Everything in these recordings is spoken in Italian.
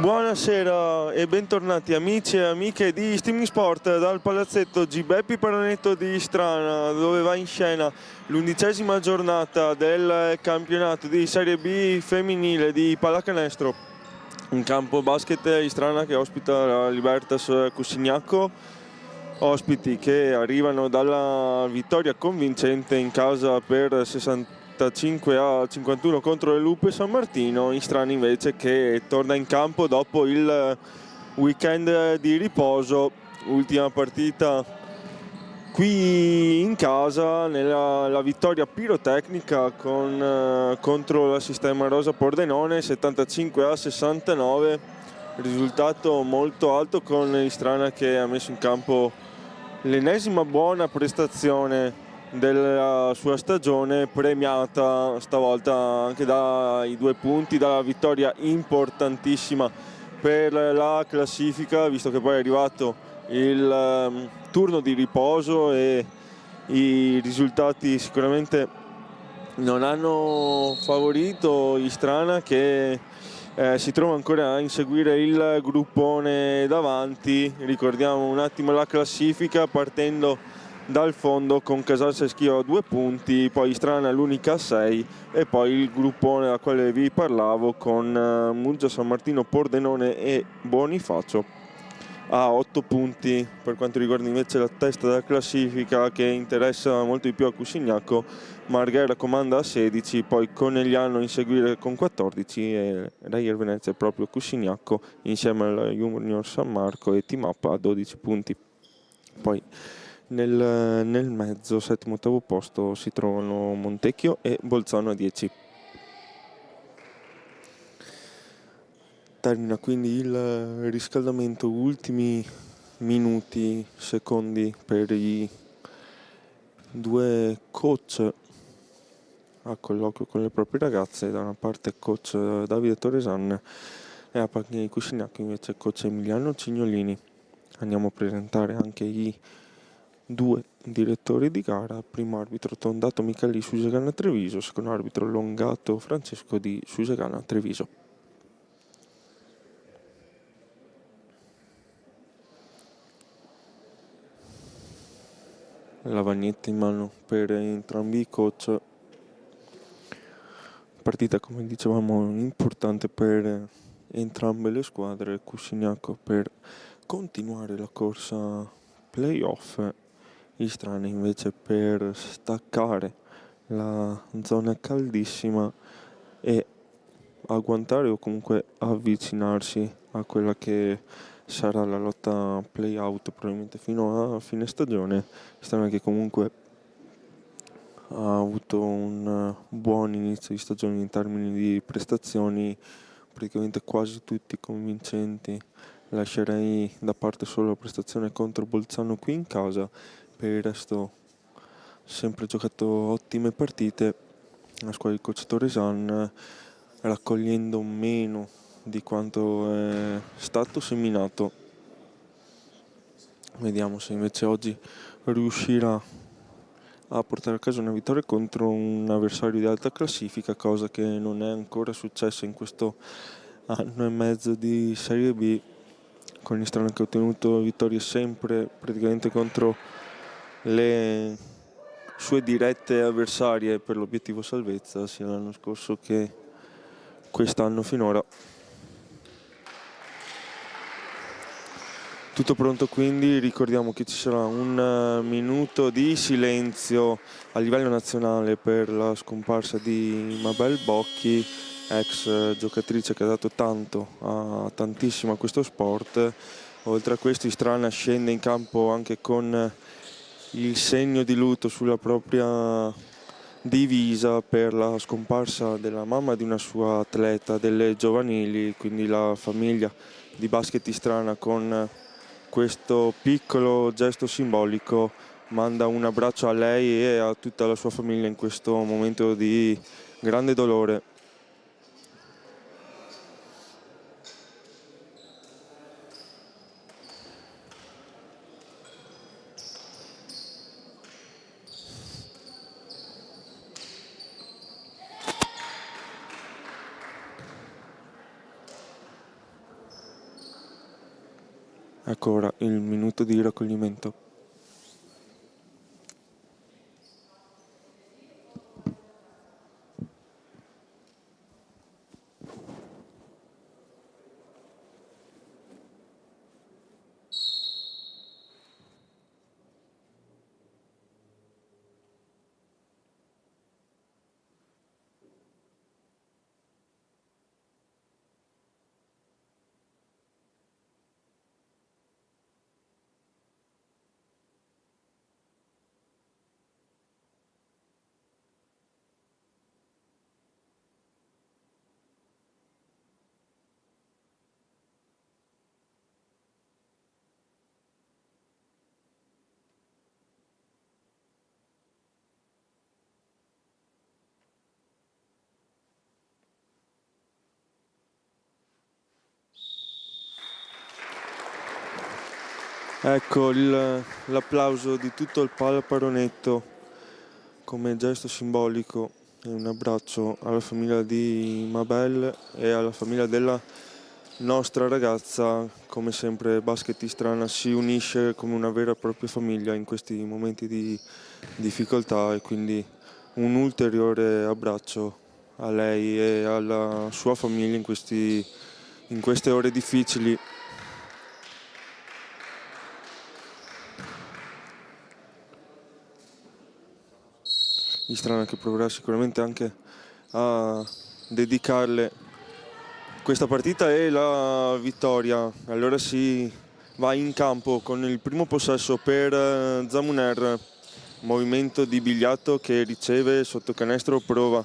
Buonasera e bentornati amici e amiche di Streaming Sport dal palazzetto Gibeppi Paranetto di Strana, dove va in scena l'11ª giornata del campionato di Serie B femminile di pallacanestro. Un campo basket di Strana che ospita la Libertas Cussignacco, ospiti che arrivano dalla vittoria convincente in casa per 65-51 contro le Lupe San Martino. In Strana invece che torna in campo dopo il weekend di riposo, ultima partita qui in casa nella la vittoria pirotecnica contro la Sistema Rosa Pordenone 75-69, risultato molto alto con Istrana che ha messo in campo l'ennesima buona prestazione della sua stagione, premiata stavolta anche dai 2 punti, dalla vittoria importantissima per la classifica, visto che poi è arrivato il turno di riposo e i risultati sicuramente non hanno favorito Istrana, che si trova ancora a inseguire il gruppone davanti. Ricordiamo un attimo la classifica partendo dal fondo con Casalsa e Schio a 2 punti, poi Istrana l'unica a 6 e poi il gruppone da quale vi parlavo con Muggia, San Martino, Pordenone e Bonifacio a 8 punti. Per quanto riguarda invece la testa della classifica, che interessa molto di più a Cussignacco, Marghera comanda a 16, poi Conegliano in seguire con 14 e Reyer Venezia proprio Cussignacco insieme alla Junior San Marco e Team Up a 12 punti. Poi nel mezzo, settimo e ottavo posto, si trovano Montecchio e Bolzano a 10. Termina quindi il riscaldamento, ultimi minuti, secondi per i 2 coach a colloquio con le proprie ragazze. Da una parte coach Davide Torresan e a panchina di Cussignacco invece coach Emiliano Cignolini. Andiamo a presentare anche i 2 direttori di gara: primo arbitro Tondato Michelli Susegana Treviso, secondo arbitro Longato Francesco di Susegana Treviso. Lavagnetta in mano per entrambi i coach. Partita, come dicevamo, importante per entrambe le squadre. Cussignacco per continuare la corsa playoff, Istrana invece per staccare la zona caldissima e agguantare o comunque avvicinarsi a quella che sarà la lotta play-out probabilmente fino a fine stagione. Istrana che comunque ha avuto un buon inizio di stagione in termini di prestazioni, praticamente quasi tutti convincenti. Lascerei da parte solo la prestazione contro Bolzano qui in casa. Per il resto sempre giocato ottime partite. La squadra di coach Torresan raccogliendo meno di quanto è stato seminato. Vediamo se invece oggi riuscirà a portare a casa una vittoria contro un avversario di alta classifica, cosa che non è ancora successa in questo anno e mezzo di Serie B, con l'Istrana che ha ottenuto vittorie sempre praticamente contro le sue dirette avversarie per l'obiettivo salvezza, sia l'anno scorso che quest'anno finora. Tutto pronto, quindi ricordiamo che ci sarà un minuto di silenzio a livello nazionale per la scomparsa di Mabel Bocchi, ex giocatrice che ha dato tantissimo a questo sport. Oltre a questo Istrana scende in campo anche con il segno di lutto sulla propria divisa per la scomparsa della mamma di una sua atleta delle giovanili, quindi la famiglia di basket Istrana con questo piccolo gesto simbolico manda un abbraccio a lei e a tutta la sua famiglia in questo momento di grande dolore. Ecco ora il minuto di raccoglimento. Ecco l'applauso di tutto il Pallaparonetto come gesto simbolico e un abbraccio alla famiglia di Mabel e alla famiglia della nostra ragazza. Come sempre Basket Istrana si unisce come una vera e propria famiglia in questi momenti di difficoltà, e quindi un ulteriore abbraccio a lei e alla sua famiglia in queste ore difficili. Istrana che proverà sicuramente anche a dedicarle questa partita e la vittoria. Allora si va in campo con il primo possesso per Zamuner, movimento di Bigliatto che riceve sotto canestro, prova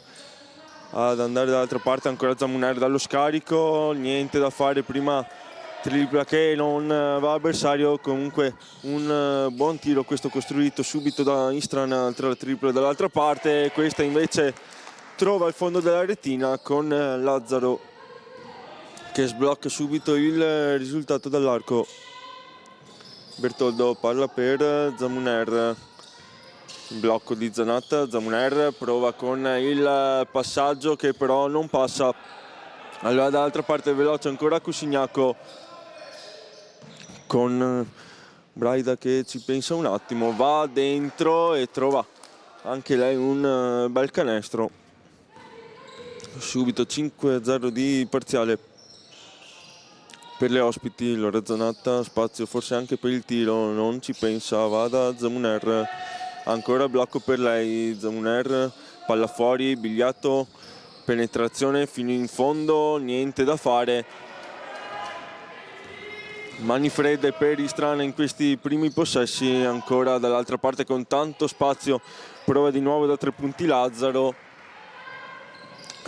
ad andare dall'altra parte, ancora Zamuner dallo scarico, niente da fare, prima tripla che non va a bersaglio. Comunque un buon tiro questo, costruito subito da Istrana, tra la tripla dall'altra parte, questa invece trova il fondo della retina con Lazzaro che sblocca subito il risultato dall'arco. Bertoldo parla per Zamuner, blocco di Zanatta, Zamuner prova con il passaggio che però non passa. Allora dall'altra parte veloce ancora Cusignacco con Braida che ci pensa un attimo, va dentro e trova anche lei un bel canestro. Subito 5-0 di parziale per le ospiti. Allora Zanatta, spazio forse anche per il tiro, non ci pensa, va da Zamuner, ancora blocco per lei, Zamuner, palla fuori, Bigliatto, penetrazione fino in fondo, niente da fare. Mani fredde per Istrana in questi primi possessi, ancora dall'altra parte con tanto spazio, prova di nuovo da 3 punti Lazzaro,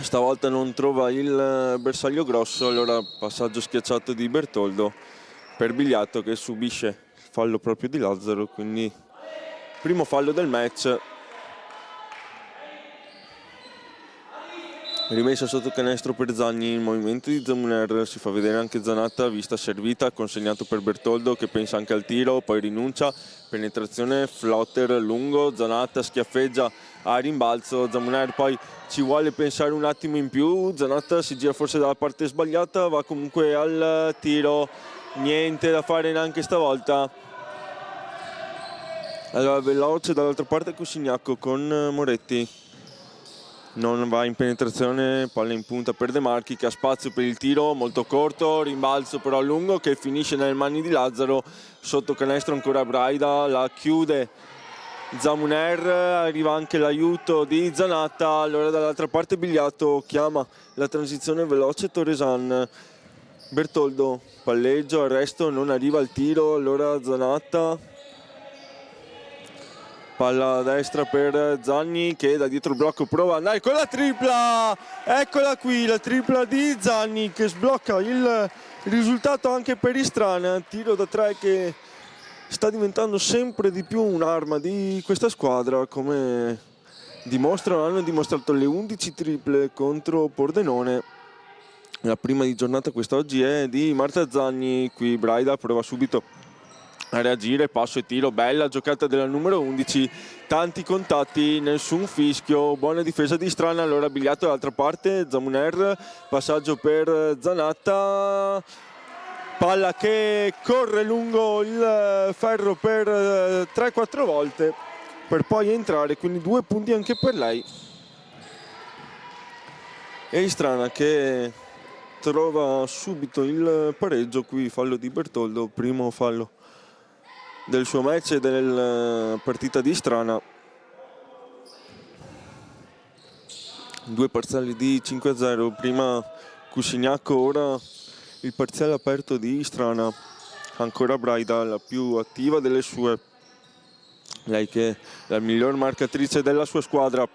stavolta non trova il bersaglio grosso, allora passaggio schiacciato di Bertoldo per Bigliatto che subisce il fallo proprio di Lazzaro, quindi primo fallo del match. Rimessa sotto canestro per Zagni, il movimento di Zamuner, si fa vedere anche Zanatta, vista servita, consegnato per Bertoldo che pensa anche al tiro, poi rinuncia, penetrazione, flotter lungo, Zanatta schiaffeggia a rimbalzo, Zamuner poi ci vuole pensare un attimo in più, Zanatta si gira forse dalla parte sbagliata, va comunque al tiro, niente da fare neanche stavolta. Allora veloce dall'altra parte Cusignacco con Moretti, non va in penetrazione, palla in punta per De Marchi che ha spazio per il tiro molto corto, rimbalzo però lungo che finisce nelle mani di Lazzaro, sotto canestro ancora Braida, la chiude Zamuner, arriva anche l'aiuto di Zanatta, allora dall'altra parte Bigliatto chiama la transizione veloce Torresan, Bertoldo palleggio, arresto, non arriva il tiro, allora Zanatta, palla a destra per Zanni che da dietro il blocco prova ad andare con la tripla, eccola qui la tripla di Zanni che sblocca il risultato anche per Istrana, tiro da 3 che sta diventando sempre di più un'arma di questa squadra, come hanno dimostrato le 11 triple contro Pordenone. La prima di giornata quest'oggi è di Marta Zanni, qui Braida prova subito a reagire, passo e tiro, bella giocata della numero 11, tanti contatti, nessun fischio, buona difesa di Istrana, allora Bigliatto dall'altra parte, Zamuner, passaggio per Zanatta, palla che corre lungo il ferro per 3-4 volte per poi entrare, quindi 2 punti anche per lei. E Istrana che trova subito il pareggio, qui fallo di Bertoldo, primo fallo del suo match e della partita di Istrana. 2 parziali di 5-0, prima Cuscignacco, ora il parziale aperto di Istrana, ancora Braida, la più attiva delle sue, lei che è la miglior marcatrice della sua squadra.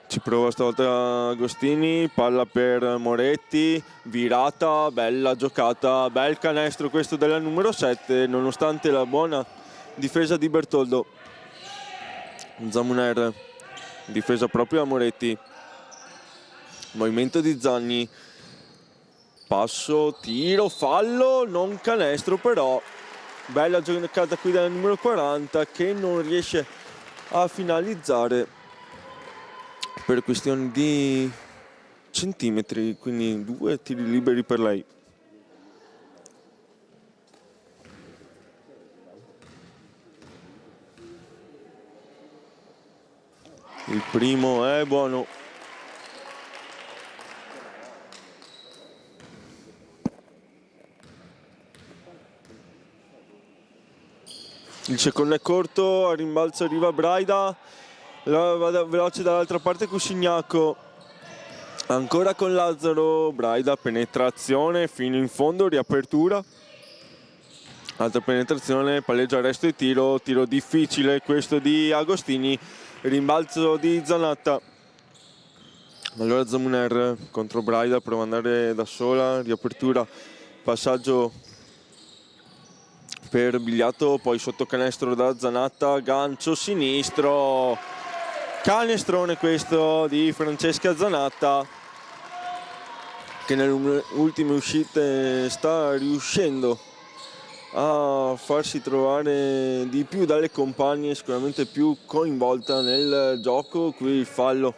Ci prova stavolta Agostini, palla per Moretti, virata, bella giocata, bel canestro questo della numero 7, nonostante la buona difesa di Bertoldo. Zamuner, difesa proprio a Moretti, movimento di Zanni, passo, tiro, fallo, non canestro però. Bella giocata qui dalla numero 40 che non riesce a finalizzare per questioni di centimetri, quindi 2 tiri liberi per lei. Il primo è buono. Il secondo è corto, a rimbalzo arriva Braida, va veloce dall'altra parte Cuscignacco, ancora con Lazzaro, Braida, penetrazione fino in fondo, riapertura, altra penetrazione, palleggio, arresto e tiro difficile questo di Agostini, rimbalzo di Zanatta. Allora Zamuner contro Braida, prova ad andare da sola, riapertura, passaggio per Bigliato, poi sotto canestro da Zanatta, gancio sinistro, canestrone questo di Francesca Zanatta che nelle ultime uscite sta riuscendo a farsi trovare di più dalle compagne, sicuramente più coinvolta nel gioco. Qui il fallo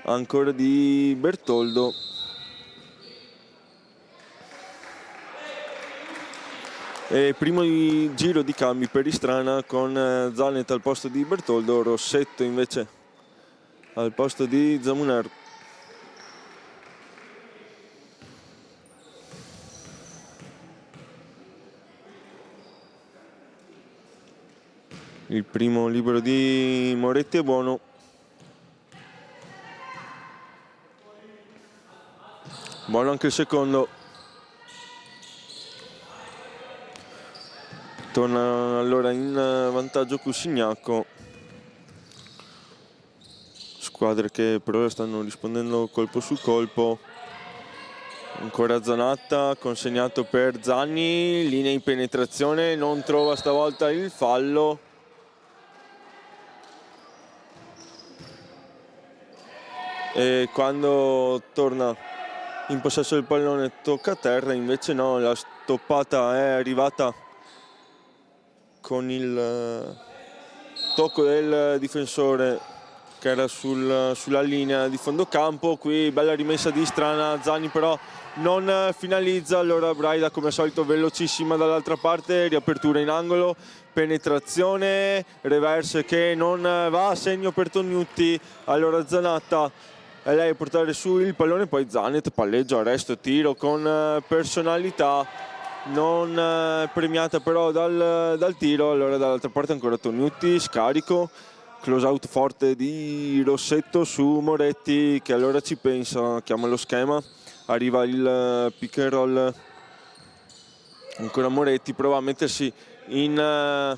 ancora di Bertoldo. E primo giro di cambi per Istrana con Zanet al posto di Bertoldo, Rossetto invece al posto di Zamuner. Il primo libero di Moretti è buono. Buono anche il secondo. Torna allora in vantaggio Cuscignacco. Squadre che però stanno rispondendo colpo su colpo. Ancora Zanatta, consegnato per Zanni, linea in penetrazione, non trova stavolta il fallo. E quando torna in possesso del pallone tocca a terra, invece no, la stoppata è arrivata con il tocco del difensore che era sulla linea di fondo campo. Qui bella rimessa di Istrana, Zanni però non finalizza, allora Braida come al solito velocissima dall'altra parte, riapertura in angolo, penetrazione, reverse che non va a segno per Tognutti, allora Zanatta è lei a portare su il pallone, poi Zanet, palleggio, arresto, tiro con personalità, non premiata però dal tiro. Allora dall'altra parte ancora Tognutti, scarico, close out forte di Rossetto su Moretti che allora ci pensa, chiama lo schema, arriva il pick and roll, ancora Moretti, prova a mettersi in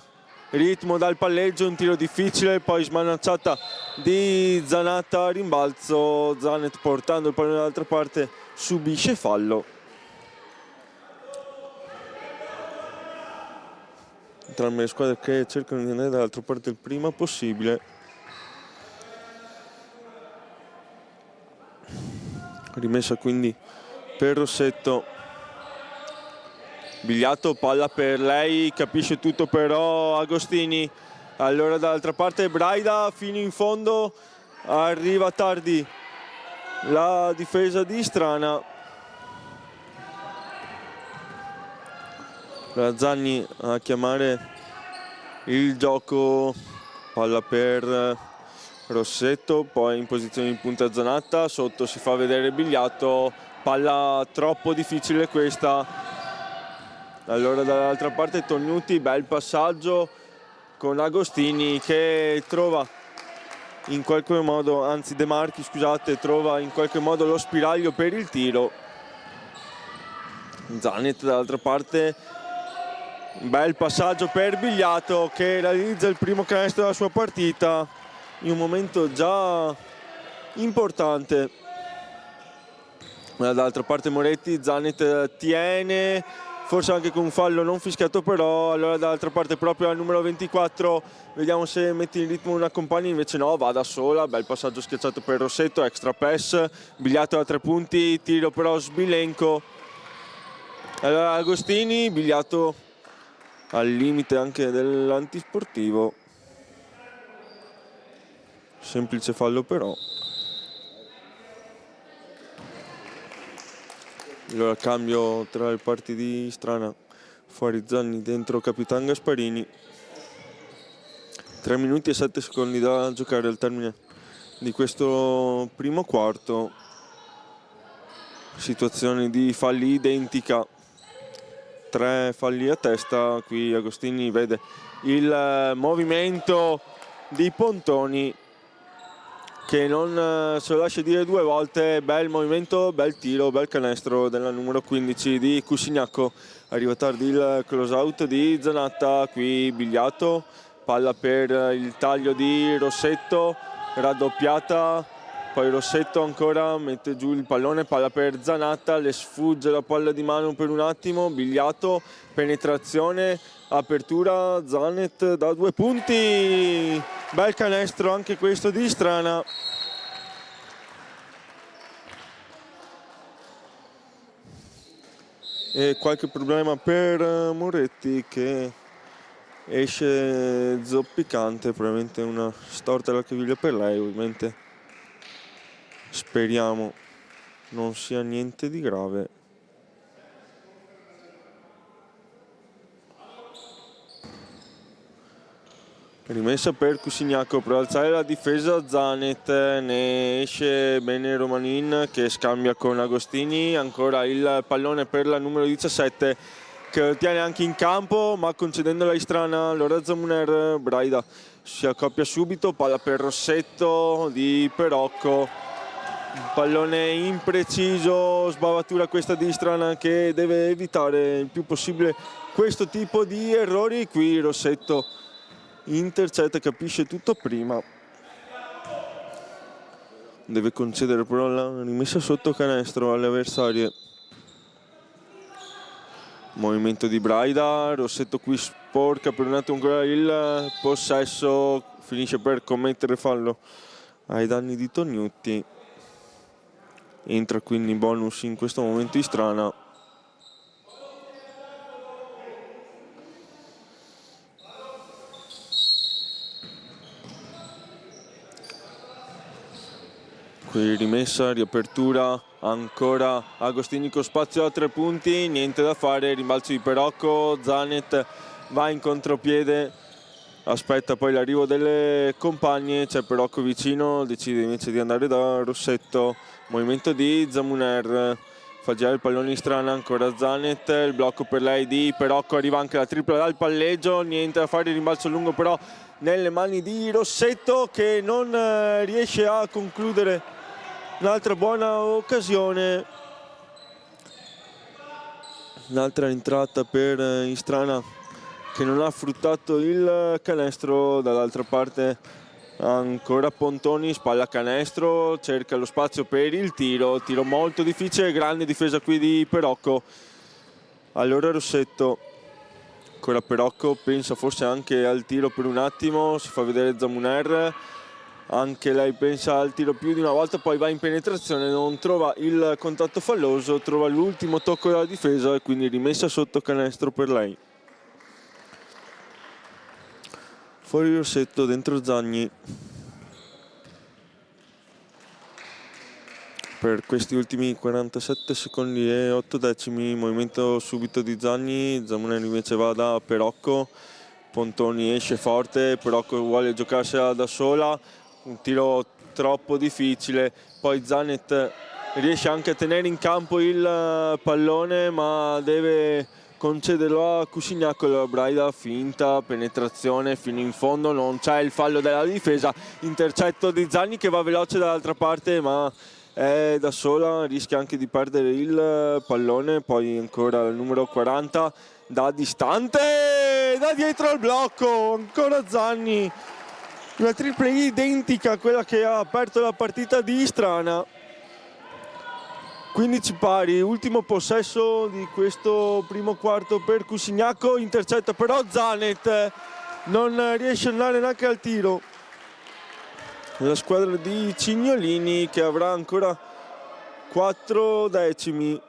ritmo dal palleggio, un tiro difficile, poi smanacciata di Zanatta, rimbalzo, Zanet portando il pallone dall'altra parte subisce fallo. Entrambe le squadre che cercano di andare dall'altra parte il prima possibile. Rimessa quindi per Rossetto. Bigliato, palla per lei, capisce tutto però Agostini. Allora dall'altra parte Braida fino in fondo, arriva tardi la difesa di Istrana. La Zanni a chiamare il gioco, palla per Rossetto, poi in posizione di punta Zanatta, sotto si fa vedere Bigliato, palla troppo difficile questa. Allora dall'altra parte Tognuti, bel passaggio con Agostini che trova in qualche modo, anzi De Marchi scusate, trova in qualche modo lo spiraglio per il tiro. Zanet dall'altra parte, bel passaggio per Bigliato che realizza il primo canestro della sua partita in un momento già importante. Dall'altra parte Moretti, Zanet tiene, forse anche con un fallo non fischiato però. Allora dall'altra parte proprio al numero 24, vediamo se mette in ritmo una compagna, invece no, va da sola. Bel passaggio schiacciato per Rossetto, extra pass, Bigliato da 3 punti, tiro però Sbilenko. Allora Agostini, Bigliato al limite anche dell'antisportivo, semplice fallo però. Allora cambio tra le parti di Strana, fuori Zanni, dentro Capitan Gasparini. 3 minuti e 7 secondi da giocare al termine di questo primo quarto. Situazione di falli identica, 3 falli a testa. Qui Agostini vede il movimento di Pontoni che non se lo lascia dire 2 volte. Bel movimento, bel tiro, bel canestro della numero 15 di Cusignacco. Arriva tardi il close out di Zanatta, qui Bigliato, palla per il taglio di Rossetto, raddoppiata, poi Rossetto ancora mette giù il pallone, palla per Zanatta, le sfugge la palla di mano per un attimo, Bigliato, penetrazione, apertura, Zanet da 2 punti, bel canestro anche questo di Strana. E qualche problema per Moretti che esce zoppicante, probabilmente una storta alla caviglia per lei, ovviamente speriamo non sia niente di grave. Rimessa per Cusignacco per alzare la difesa Zanet, ne esce bene Romanin che scambia con Agostini, ancora il pallone per la numero 17 che lo tiene anche in campo ma concedendo la Istrana. Allora Zamuner, Braida si accoppia subito, palla per Rossetto di Perocco, pallone impreciso, sbavatura questa di Istrana che deve evitare il più possibile questo tipo di errori. Qui Rossetto intercetta, capisce tutto prima, deve concedere però la rimessa sotto canestro alle avversarie. Movimento di Braida, Rossetto qui sporca per un attimo ancora il possesso, finisce per commettere fallo ai danni di Tognuti. Entra quindi in bonus in questo momento di Strana. Qui rimessa, riapertura, ancora Agostini con spazio a 3 punti, niente da fare, rimbalzo di Perocco, Zanet va in contropiede, aspetta poi l'arrivo delle compagne, c'è Perocco vicino, decide invece di andare da Rossetto, movimento di Zamuner, fa girare il pallone in Strana, ancora Zanet, il blocco per lei di Perocco, arriva anche la tripla dal palleggio, niente da fare, rimbalzo lungo però nelle mani di Rossetto che non riesce a concludere un'altra buona occasione. Un'altra entrata per Istrana che non ha fruttato il canestro. Dall'altra parte ancora Pontoni, spalla canestro, cerca lo spazio per il tiro molto difficile, grande difesa qui di Perocco. Allora Rossetto, ancora Perocco, pensa forse anche al tiro per un attimo, si fa vedere Zamuner, anche lei pensa al tiro più di una volta, poi va in penetrazione, non trova il contatto falloso, trova l'ultimo tocco della difesa e quindi rimessa sotto canestro per lei. Fuori Rossetto, dentro Zagni. per questi ultimi 47 secondi e 8 decimi. Movimento subito di Zagni, Zamunelli invece va da Perocco, Pontoni esce forte, Perocco vuole giocarsela da sola, un tiro troppo difficile, poi Zanet riesce anche a tenere in campo il pallone ma deve concederlo a Cusignacco. La Braida finta, penetrazione fino in fondo, non c'è il fallo della difesa, intercetto di Zagni che va veloce dall'altra parte ma è da sola, rischia anche di perdere il pallone. Poi ancora il numero 40 da distante, da dietro al blocco, ancora Zagni, una triple identica a quella che ha aperto la partita di Istrana. 15 pari, ultimo possesso di questo primo quarto per Cusignacco, intercetta però Zanet, non riesce ad andare neanche al tiro. La squadra di Cignolini che avrà ancora 4 decimi.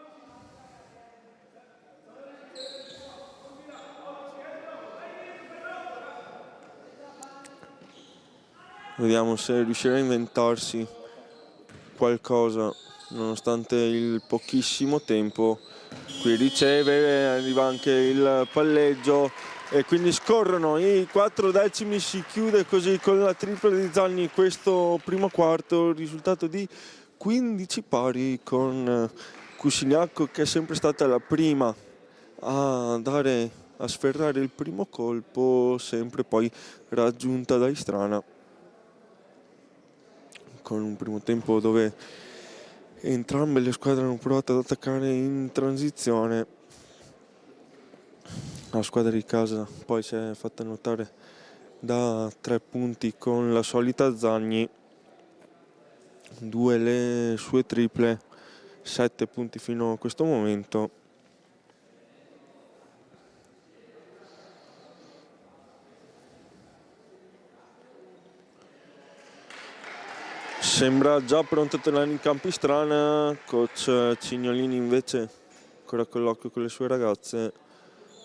Vediamo se riuscirà a inventarsi qualcosa nonostante il pochissimo tempo. Qui riceve, arriva anche il palleggio e quindi scorrono i 4 decimi. Si chiude così con la tripla di Zagni questo primo quarto, risultato di 15 pari, con Cusignacco che è sempre stata la prima a sferrare il primo colpo, sempre poi raggiunta da Istrana, con un primo tempo dove entrambe le squadre hanno provato ad attaccare in transizione. La squadra di casa poi si è fatta notare da 3 punti con la solita Zagni, 2 le sue triple, 7 punti fino a questo momento. Sembra già pronto a tornare in campo Istrana. Coach Cignolini invece ancora con l'occhio con le sue ragazze,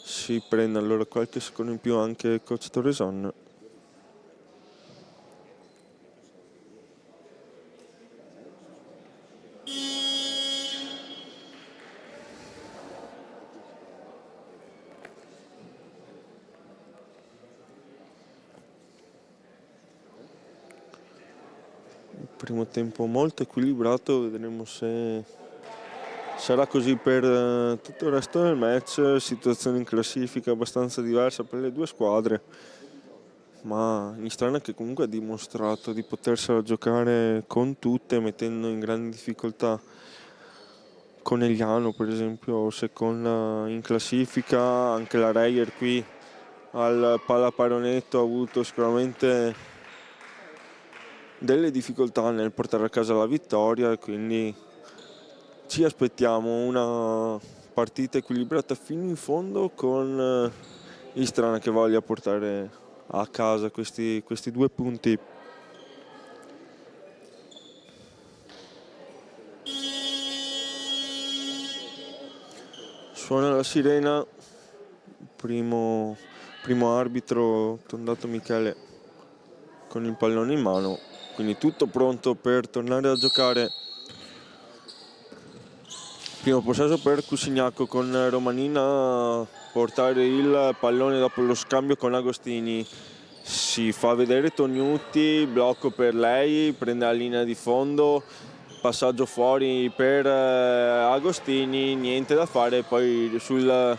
si prende allora qualche secondo in più anche coach Torreson. Primo tempo molto equilibrato, vedremo se sarà così per tutto il resto del match. Situazione in classifica abbastanza diversa per le due squadre, ma Istrana che comunque ha dimostrato di potersela giocare con tutte, mettendo in grande difficoltà Conegliano per esempio, seconda in classifica. Anche la Reyer qui al Pallaparonetto ha avuto sicuramente delle difficoltà nel portare a casa la vittoria, quindi ci aspettiamo una partita equilibrata fino in fondo, con Istrana che voglia portare a casa questi 2 punti. Suona la sirena, primo arbitro Tondato Michele con il pallone in mano, quindi tutto pronto per tornare a giocare. Primo possesso per Cusignacco, con Romanina a portare il pallone dopo lo scambio con Agostini. Si fa vedere Tognutti, blocco per lei, prende la linea di fondo, passaggio fuori per Agostini, niente da fare. Poi sul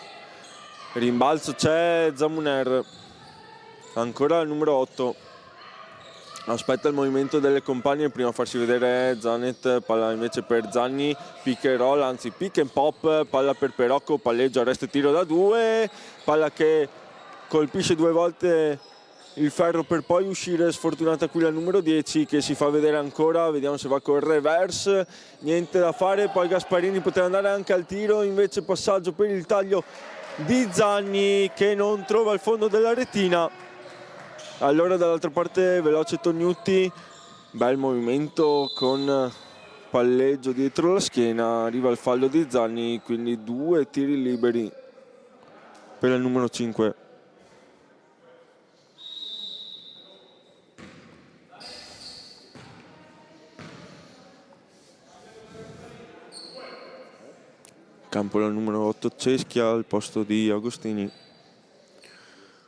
rimbalzo c'è Zamuner, ancora il numero 8. Aspetta il movimento delle compagne prima a farsi vedere Zanet, palla invece per Zagni, pick and roll, anzi pick and pop, palla per Perocco, palleggio, arresto e tiro da 2, palla che colpisce 2 volte il ferro per poi uscire, sfortunata qui la numero 10 che si fa vedere ancora. Vediamo se va col reverse, niente da fare. Poi Gasparini poteva andare anche al tiro, invece passaggio per il taglio di Zagni che non trova il fondo della retina. Allora dall'altra parte veloce Tognutti, bel movimento con palleggio dietro la schiena, arriva il fallo di Zagni, quindi 2 tiri liberi per il numero 5. campo la numero 8 Ceschia al posto di Agostini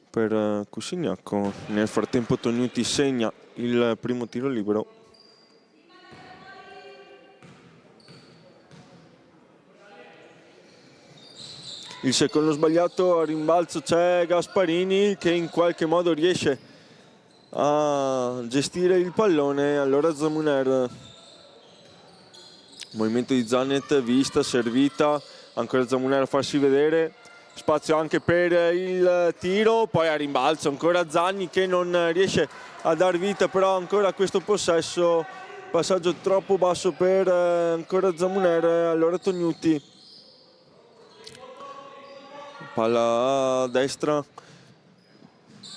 per Cusignacco. Nel frattempo Tognuti segna il primo tiro libero. Il secondo sbagliato, a rimbalzo c'è Gasparini che in qualche modo riesce a gestire il pallone. Allora Zamuner, movimento di Zanet, vista, servita, ancora Zamuner a farsi vedere, spazio anche per il tiro, poi a rimbalzo ancora Zanni che non riesce a dar vita però ancora a questo possesso, passaggio troppo basso per ancora Zamuner. Allora Tognuti, palla a destra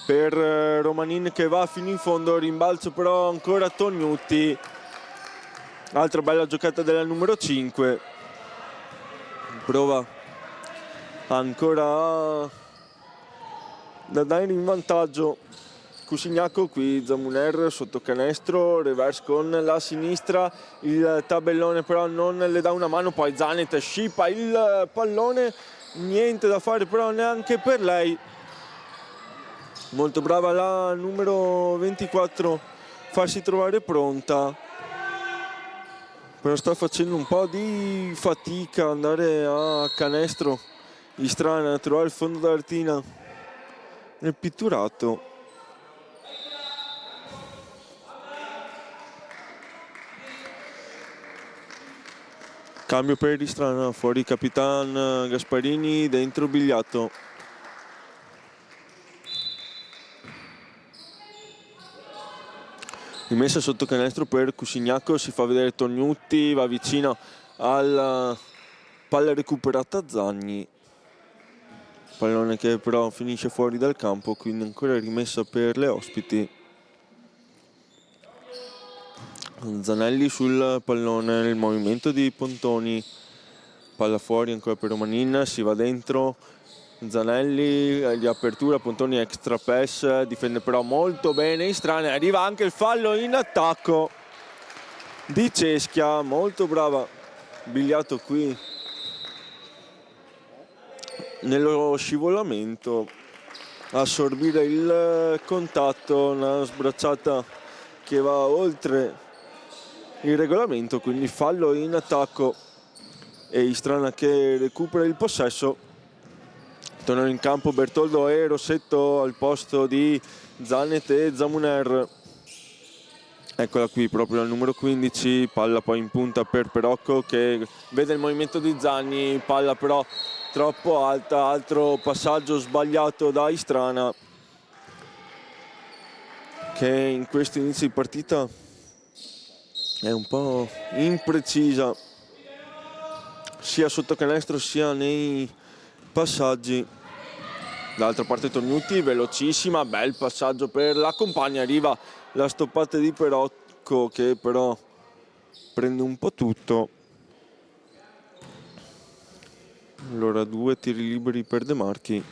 per Romanin che va fino in fondo, rimbalzo però ancora Tognuti, altra bella giocata della numero 5, prova ancora da dare in vantaggio Cusignacco. Qui Zamuner sotto canestro, reverse con la sinistra, il tabellone però non le dà una mano, poi Zanet scipa il pallone, niente da fare però neanche per lei. Molto brava la numero 24 farsi trovare pronta, però sta facendo un po' di fatica andare a canestro. Istrana a trovare il fondo d'artina nel pitturato. Cambio per Istrana, fuori Capitan Gasparini, dentro Bigliato. Rimessa sotto canestro per Cusignacco, si fa vedere Tognuti, va vicino alla palla recuperata Zagni. Pallone che però finisce fuori dal campo, quindi ancora rimessa per le ospiti. Zanelli sul pallone, il movimento di Pontoni, palla fuori ancora per Romanin, si va dentro Zanelli, di apertura, Pontoni extra pass, difende però molto bene Istrana, arriva anche il fallo in attacco di Ceschia, molto brava Bigliato qui nello scivolamento, assorbire il contatto, una sbracciata che va oltre il regolamento, quindi fallo in attacco e Istrana che recupera il possesso. Tornano in campo Bertoldo e Rossetto al posto di Zanet e Zamuner. Eccola qui proprio al numero 15, palla poi in punta per Perocco che vede il movimento di Zanni, palla però troppo alta, altro passaggio sbagliato da Istrana che in questo inizio di partita è un po' imprecisa sia sotto canestro sia nei passaggi. D'altra parte Tognuti, velocissima, bel passaggio per la compagna, arriva la stoppata di Perocco che però prende un po' tutto. Allora 2 tiri liberi per De Marchi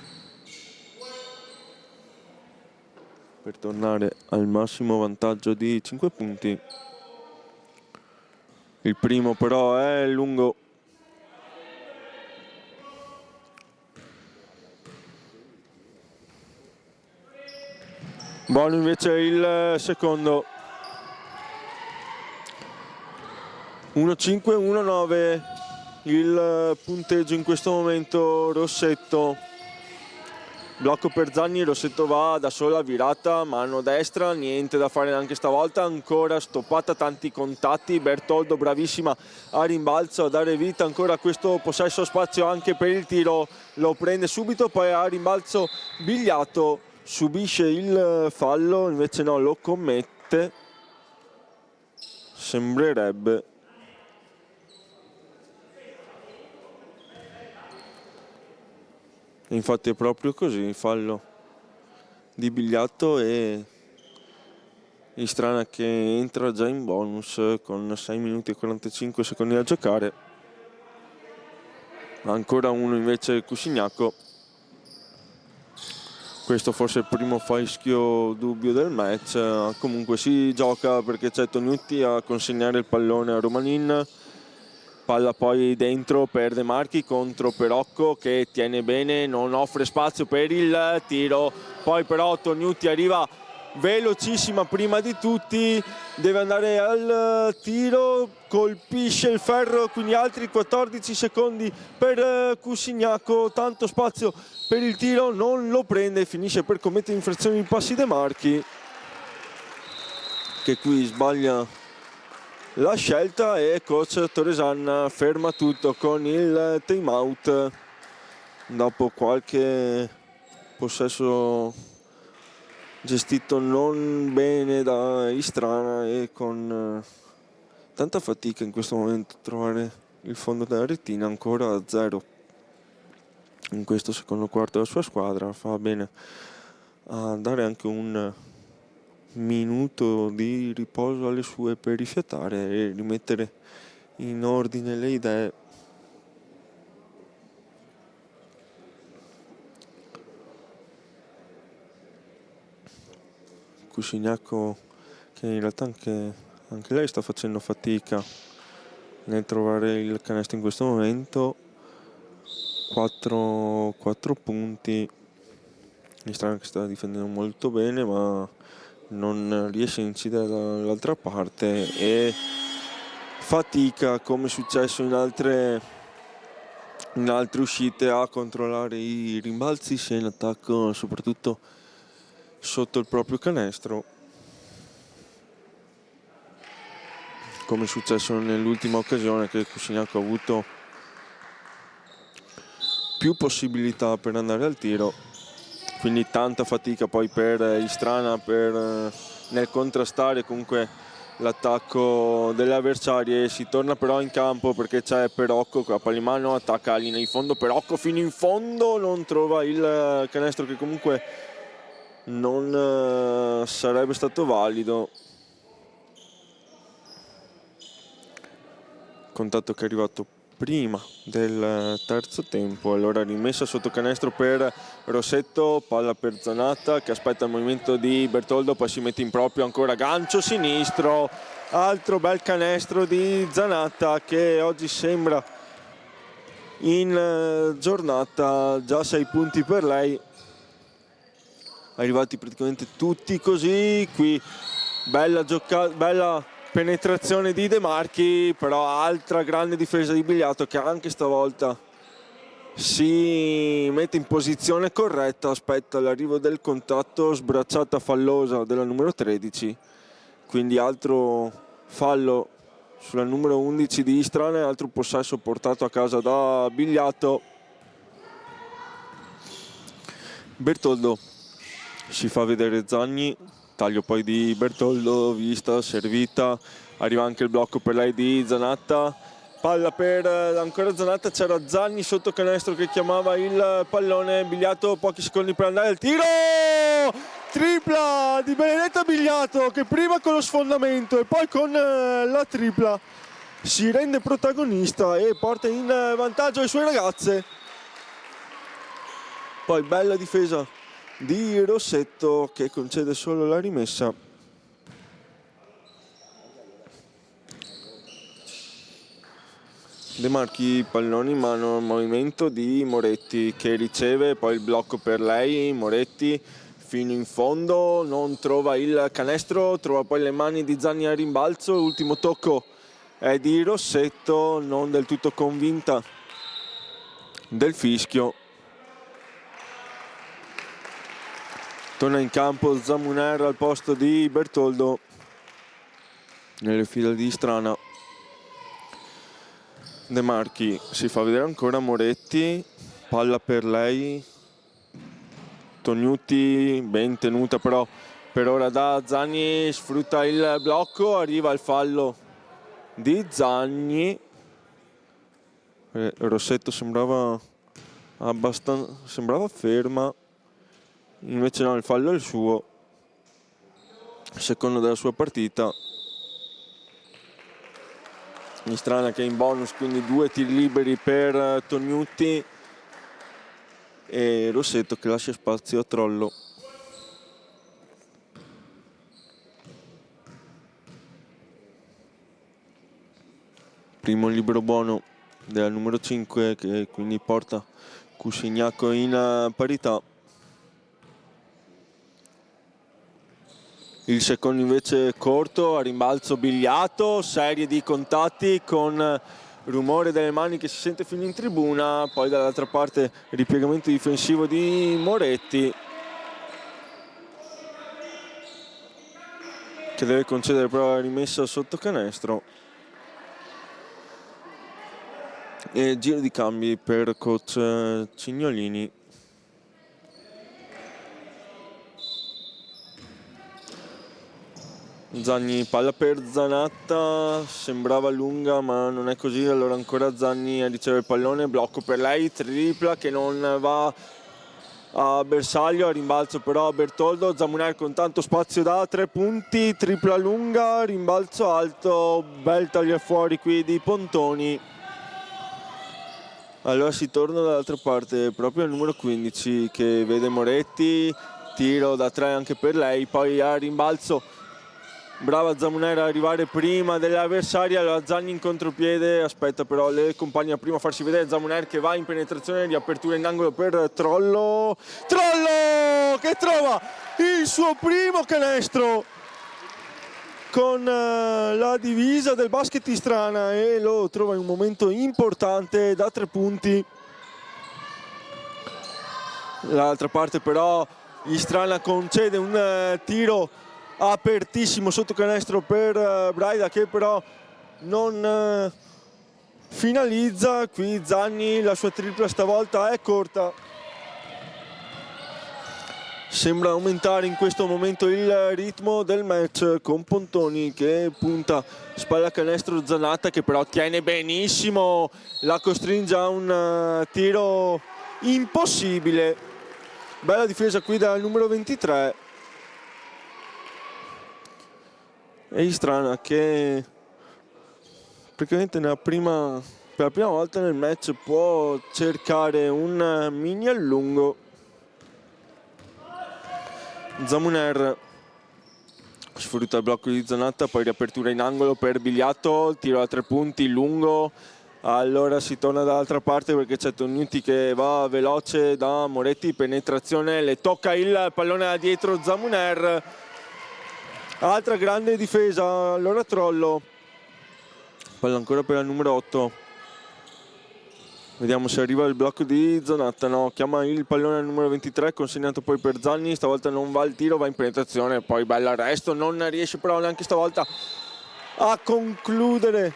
per tornare al massimo vantaggio di 5 punti. Il primo però è lungo. Buono invece il secondo. 1-5-1-9 il punteggio in questo momento. Rossetto, blocco per Zanni, Rossetto va da sola, virata, mano destra, niente da fare neanche stavolta, ancora stoppata, tanti contatti, Bertoldo bravissima a rimbalzo a dare vita ancora a questo possesso, spazio anche per il tiro, lo prende subito, poi a rimbalzo Bigliato, subisce il fallo, invece no, lo commette, sembrerebbe. Infatti è proprio così, il fallo di Bigliato e Istrana che entra già in bonus con 6 minuti e 45 secondi da giocare. Ancora uno invece Cusignacco. Questo forse è il primo fischio dubbio del match, comunque si gioca perché c'è Tognuti a consegnare il pallone a Romanin. Palla poi dentro per De Marchi contro Perocco che tiene bene, non offre spazio per il tiro. Poi però Tognuti arriva velocissima prima di tutti, deve andare al tiro, colpisce il ferro, quindi altri 14 secondi per Cusignaco, tanto spazio per il tiro, non lo prende, finisce per commettere infrazioni di passi De Marchi, che qui sbaglia la scelta, e coach Toresan ferma tutto con il time out dopo qualche possesso gestito non bene da Istrana e con tanta fatica in questo momento trovare il fondo della retina. Ancora a 0 in questo secondo quarto della sua squadra, fa bene a dare anche un minuto di riposo alle sue per rifiatare e rimettere in ordine le idee. Cusignaco, che in realtà anche lei sta facendo fatica nel trovare il canestro in questo momento. 4 punti, Istrana che sta difendendo molto bene ma non riesce a incidere dall'altra parte e fatica, come è successo in altre uscite, a controllare i rimbalzi sia in attacco soprattutto sotto il proprio canestro, come è successo nell'ultima occasione che Cusignaco ha avuto più possibilità per andare al tiro. Quindi tanta fatica poi per Istrana nel contrastare comunque l'attacco delle avversarie. Si torna però in campo perché c'è Perocco a pallimano, attacca lì in fondo, Perocco fino in fondo non trova il canestro, che comunque non sarebbe stato valido. Contatto che è arrivato prima del terzo tempo. Allora rimessa sotto canestro per Rossetto, palla per Zanatta che aspetta il movimento di Bertoldo, poi si mette in proprio, ancora gancio sinistro, altro bel canestro di Zanatta che oggi sembra in giornata, già 6 punti per lei, arrivati praticamente tutti così. Qui bella penetrazione di De Marchi, però altra grande difesa di Bigliato che anche stavolta si mette in posizione corretta, aspetta l'arrivo del contatto, sbracciata fallosa della numero 13, quindi altro fallo sulla numero 11 di Istrana, altro possesso portato a casa da Bigliato. Bertoldo si fa vedere Zagni, taglio poi di Bertoldo, vista, servita, arriva anche il blocco per lei di Zanatta, palla per ancora Zanatta, c'era Zagni sotto canestro che chiamava il pallone, Bigliato pochi secondi per andare al tiro, tripla di Benedetta Bigliato che prima con lo sfondamento e poi con la tripla si rende protagonista e porta in vantaggio le sue ragazze. Poi bella difesa di Rossetto che concede solo la rimessa. De Marchi, pallone in mano, movimento di Moretti che riceve, poi il blocco per lei, Moretti fino in fondo, non trova il canestro, trova poi le mani di Zagni a rimbalzo, l'ultimo tocco è di Rossetto, non del tutto convinta del fischio. Torna in campo Zamuner al posto di Bertoldo nelle fila di Istrana. De Marchi si fa vedere ancora Moretti, palla per lei, Tognuti ben tenuta però per ora da Zagni, sfrutta il blocco, arriva il fallo di Zagni. Rossetto sembrava ferma, invece no, il fallo è il suo, secondo della sua partita. Istrana che è in bonus, quindi 2 tiri liberi per Tognuti e Rossetto che lascia spazio a Trollo. Primo libero buono della numero 5 che quindi porta Cusignaco in parità. Il secondo invece corto, a rimbalzo Bigliato, serie di contatti con rumore delle mani che si sente fino in tribuna, poi dall'altra parte ripiegamento difensivo di Moretti che deve concedere però la rimessa sotto canestro. E giro di cambi per coach Cignolini. Zagni, palla per Zanatta, sembrava lunga ma non è così, allora ancora Zagni a ricevere il pallone, blocco per lei, tripla che non va a bersaglio, a rimbalzo però a Bertoldo, Zamuner con tanto spazio da 3 punti, tripla lunga, rimbalzo alto, bel taglia fuori qui di Pontoni. Allora si torna dall'altra parte, proprio al numero 15 che vede Moretti, tiro da 3 anche per lei, poi a rimbalzo brava Zamuner a arrivare prima dell'avversaria, allora Zagni in contropiede, aspetta però le compagne prima a farsi vedere, Zamuner che va in penetrazione, riapertura in angolo per Trollo che trova il suo primo canestro con la divisa del basket Istrana e lo trova in un momento importante da 3 punti. Dall'altra parte però Istrana concede un tiro apertissimo sotto canestro per Braida che però non finalizza. Qui Zagni, la sua tripla stavolta è corta. Sembra aumentare in questo momento il ritmo del match con Pontoni che punta spalla canestro Zanatta che però tiene benissimo, la costringe a un tiro impossibile. Bella difesa qui dal numero 23. E Istrana che praticamente per la prima volta nel match può cercare un mini allungo. Zamuner sfrutta il blocco di Zanatta, poi riapertura in angolo per Bigliato, tiro a 3 punti lungo, allora si torna dall'altra parte perché c'è Tognuti che va veloce da Moretti, penetrazione, le tocca il pallone da dietro Zamuner, altra grande difesa, allora Trollo, palla ancora per il numero 8. Vediamo se arriva il blocco di Zanatta, no, chiama il pallone al numero 23, consegnato poi per Zagni, stavolta non va il tiro, va in penetrazione, poi bella arresto, non riesce però neanche stavolta a concludere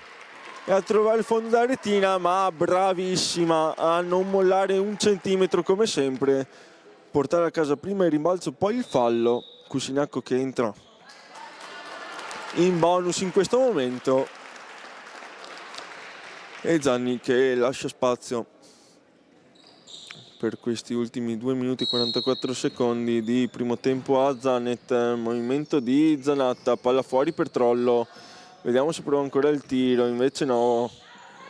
e a trovare il fondo della retina, ma bravissima a non mollare un centimetro come sempre, portare a casa prima il rimbalzo, poi il fallo. Cusinacco che entra in bonus in questo momento. E Zagni che lascia spazio per questi ultimi 2 minuti e 44 secondi di primo tempo a Zanet. Movimento di Zanatta, palla fuori per Trollo, vediamo se prova ancora il tiro, invece no,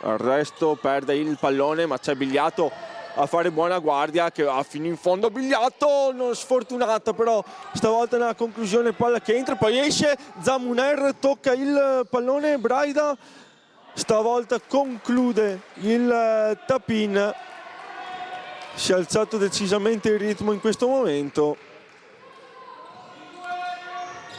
arresto, perde il pallone ma c'è Bigliato a fare buona guardia che va fino in fondo. Bigliato non sfortunata però stavolta nella conclusione, palla che entra poi esce, Zamuner tocca il pallone, Braida stavolta conclude il tap-in, si è alzato decisamente il ritmo in questo momento.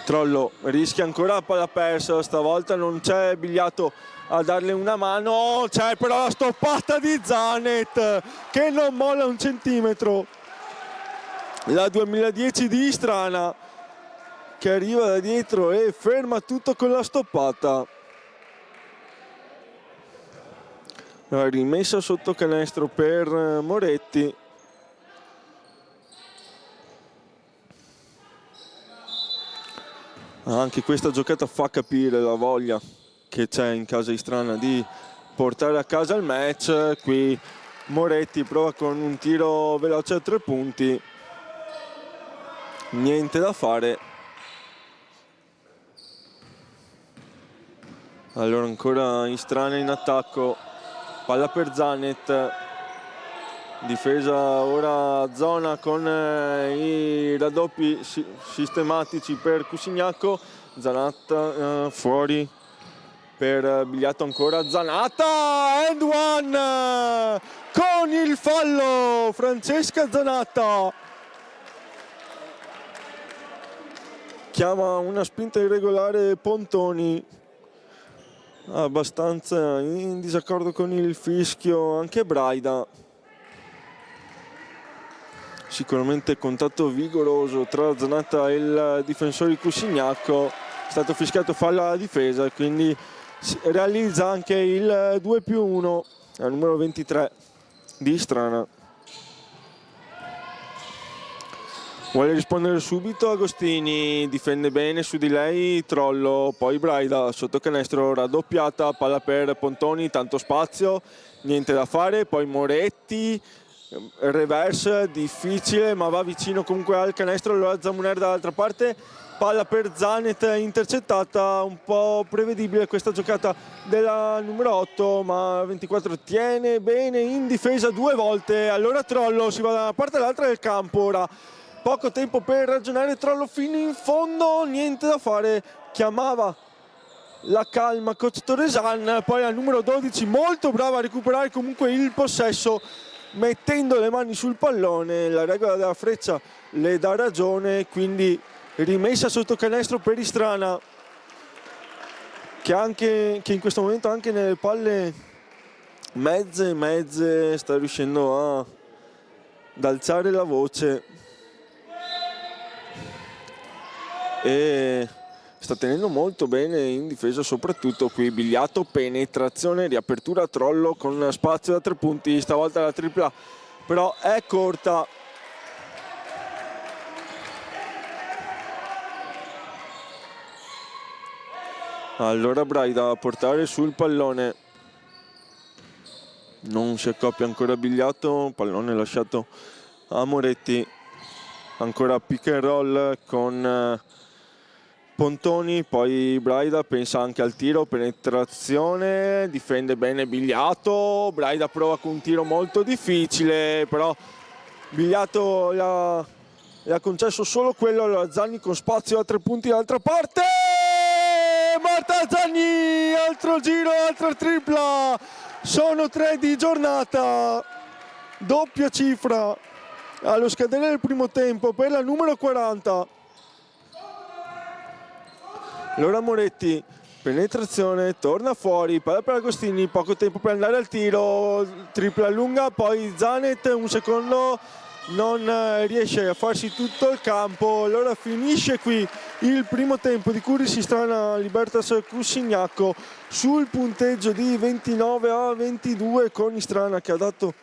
Trollo rischia ancora la palla persa, stavolta non c'è Bigliato a darle una mano, c'è però la stoppata di Zanet che non molla un centimetro. La 2010 di Istrana che arriva da dietro e ferma tutto con la stoppata. La rimessa sotto canestro per Moretti. Anche questa giocata fa capire la voglia che c'è in casa Istrana di portare a casa il match. Qui Moretti prova con un tiro veloce a 3 punti. Niente da fare. Allora ancora Istrana in attacco. Palla per Zanet, difesa ora a zona con i raddoppi sistematici per Cusignaco. Zanatta fuori, per Bigliato, ancora Zanatta, and one con il fallo. Francesca Zanatta chiama una spinta irregolare Pontoni, abbastanza in disaccordo con il fischio anche Braida. Sicuramente contatto vigoroso tra Zanatta e il difensore di Cusignacco, è stato fischiato fallo alla difesa, quindi realizza anche il 2+1 al numero 23 di Istrana. Vuole rispondere subito Agostini, difende bene su di lei Trollo, poi Braida sotto canestro, raddoppiata, palla per Pontoni, tanto spazio, niente da fare, poi Moretti, reverse, difficile ma va vicino comunque al canestro, allora Zamuner dall'altra parte, palla per Zanet intercettata, un po' prevedibile questa giocata della numero 8, ma 24 tiene bene in difesa 2 volte, allora Trollo si va da una parte all'altra del campo, ora poco tempo per ragionare, Trollo fino in fondo, niente da fare, chiamava la calma coach Torresan, poi al numero 12 molto brava a recuperare comunque il possesso mettendo le mani sul pallone, la regola della freccia le dà ragione, quindi rimessa sotto canestro per Istrana che in questo momento anche nelle palle mezze sta riuscendo ad alzare la voce e sta tenendo molto bene in difesa, soprattutto qui Bigliato, penetrazione, riapertura Trollo con spazio da 3 punti, stavolta la tripla però è corta. Allora Braida a portare sul pallone, non si accoppia ancora Bigliato, pallone lasciato a Moretti, ancora pick and roll con Pontoni, poi Braida pensa anche al tiro, penetrazione, difende bene Bigliato, Braida prova con un tiro molto difficile, però Bigliato gli ha concesso solo quello, allora Zanni con spazio a 3 punti dall'altra parte, Marta Zanni, altro giro, altra tripla, sono 3 di giornata, doppia cifra allo scadere del primo tempo per la numero 40. Allora Moretti, penetrazione, torna fuori, palla per Agostini, poco tempo per andare al tiro, tripla lunga, poi Zanet un secondo non riesce a farsi tutto il campo, allora finisce qui il primo tempo di Curis Istrana Libertas Cusignacco sul punteggio di 29-22 con Istrana che ha dato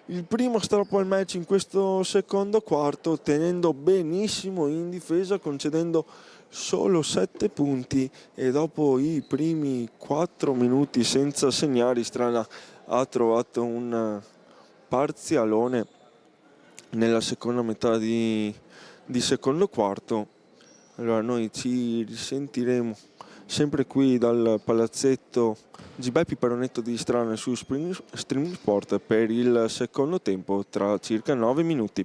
il primo stop al match in questo secondo quarto, tenendo benissimo in difesa, concedendo solo 7 punti e dopo i primi 4 minuti senza segnare Istrana ha trovato un parzialone nella seconda metà di secondo quarto. Allora noi ci risentiremo sempre qui dal palazzetto Gibepi Paronetto di Istrana su Streaming Sport per il secondo tempo tra circa 9 minuti.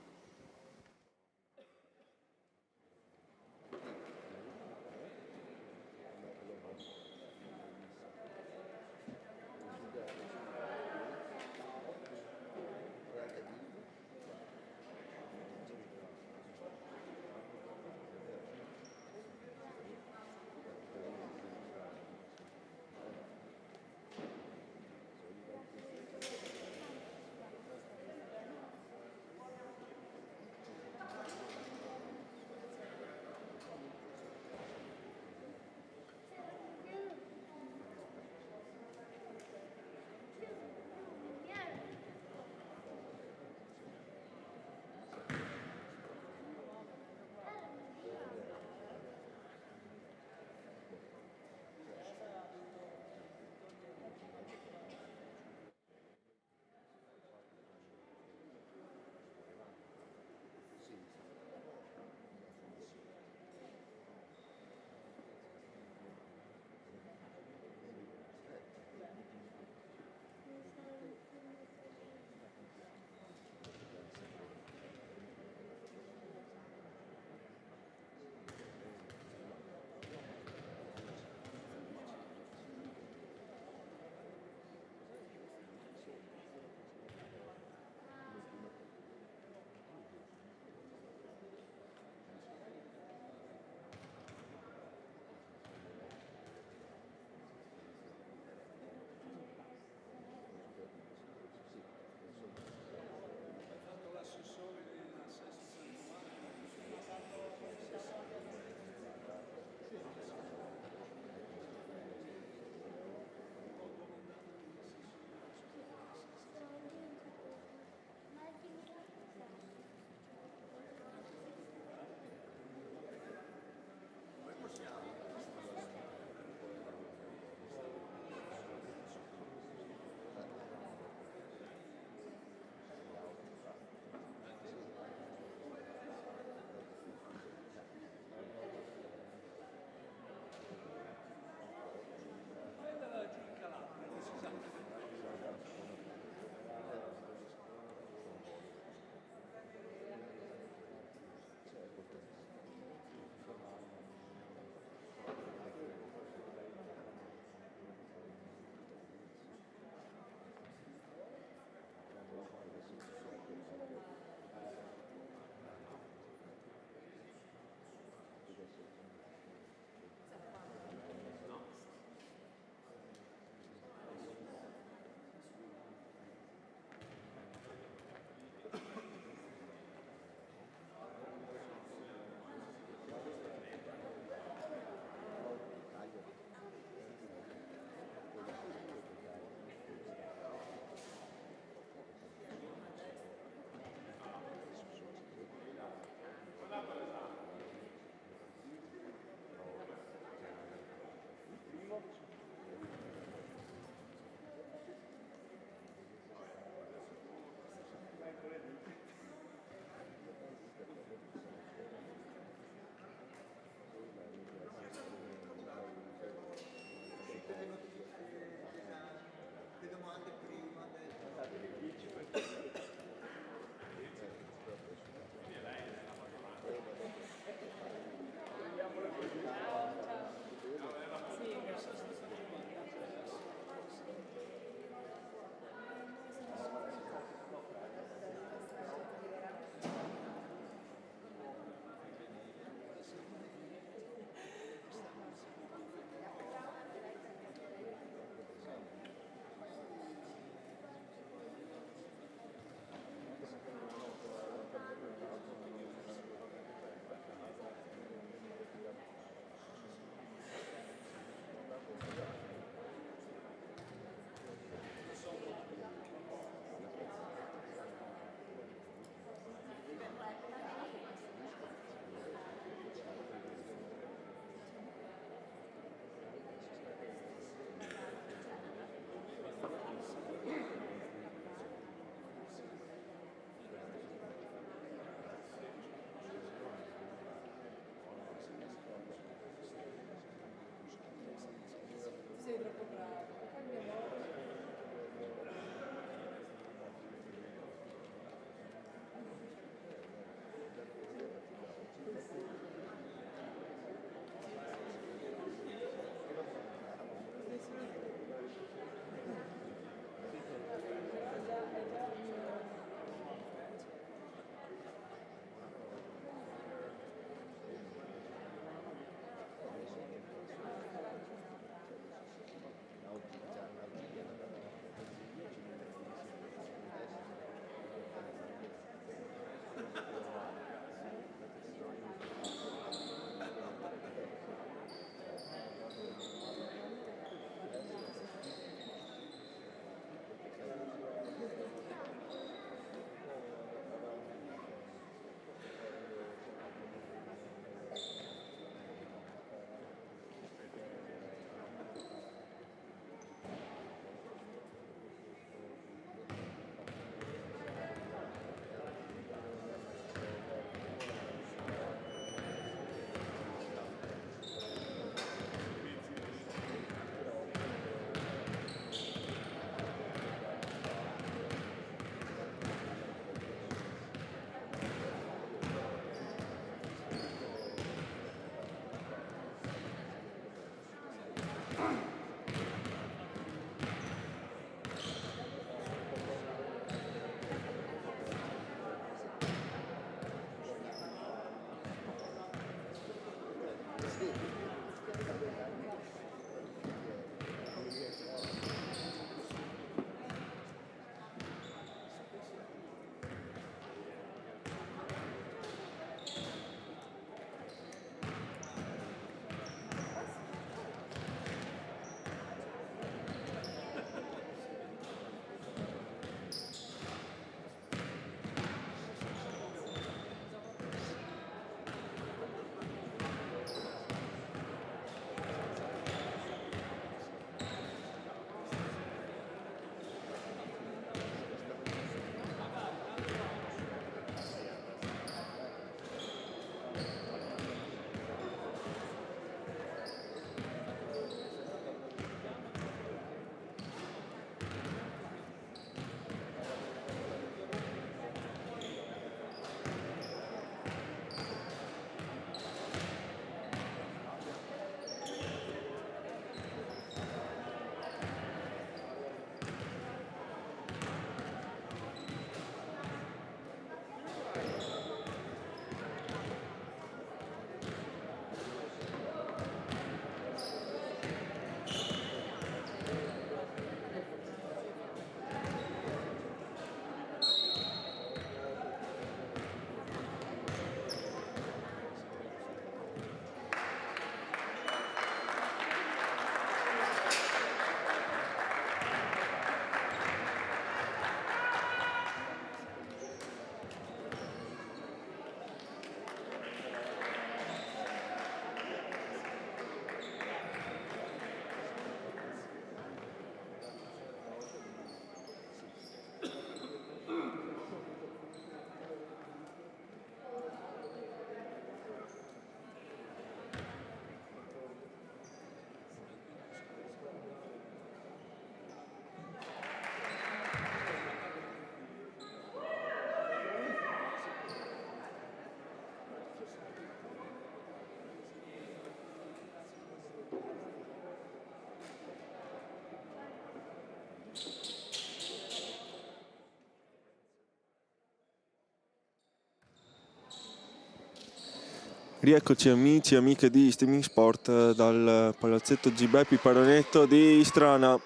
Rieccoci amici e amiche di Streaming Sport dal palazzetto G. Beppi Paronetto di Istrana,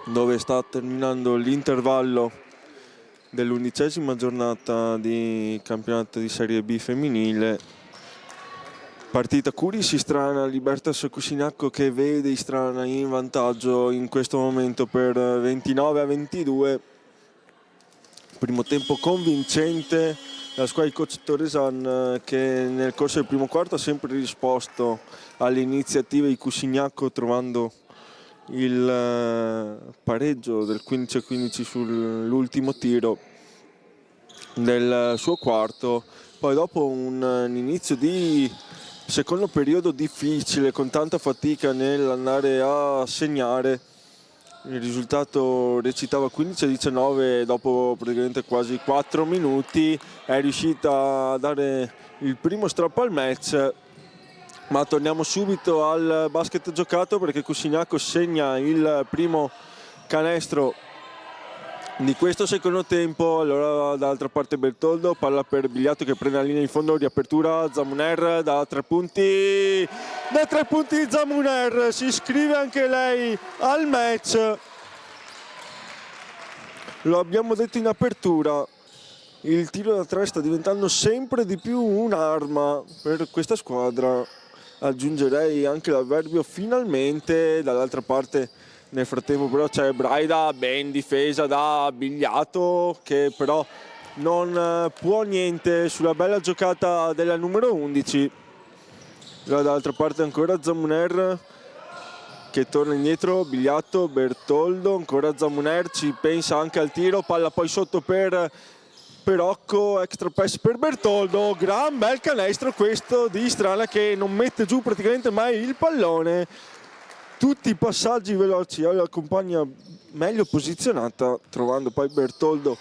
dove sta terminando l'intervallo dell'11ª giornata di campionato di Serie B femminile. Partita Curis Istrana, Libertas Cusinacco che vede Istrana in vantaggio in questo momento per 29-22. Primo tempo convincente. La squadra di coach Torresan che nel corso del primo quarto ha sempre risposto alle iniziative di Cusignacco, trovando il pareggio del 15-15 sull'ultimo tiro del suo quarto. Poi dopo un inizio di secondo periodo difficile, con tanta fatica nell'andare a segnare, il risultato recitava 15-19, dopo praticamente quasi 4 minuti è riuscita a dare il primo strappo al match. Ma torniamo subito al basket giocato, perché Cusignacco segna il primo canestro di questo secondo tempo. Allora dall'altra parte Bertoldo, palla per Bigliato che prende la linea di fondo di apertura, Zamuner da 3 punti. Da 3 punti Zamuner si iscrive anche lei al match. Lo abbiamo detto in apertura, il tiro da 3 sta diventando sempre di più un'arma per questa squadra. Aggiungerei anche l'avverbio finalmente. Dall'altra parte nel frattempo però c'è Braida, ben difesa da Bigliato, che però non può niente sulla bella giocata della numero 11. Dall'altra parte ancora Zamuner che torna indietro, Bigliato, Bertoldo, ancora Zamuner, ci pensa anche al tiro, palla poi sotto per Perocco, extra pass per Bertoldo, gran bel canestro questo di Istrana che non mette giù praticamente mai il pallone. Tutti i passaggi veloci alla compagna meglio posizionata, trovando poi Bertoldo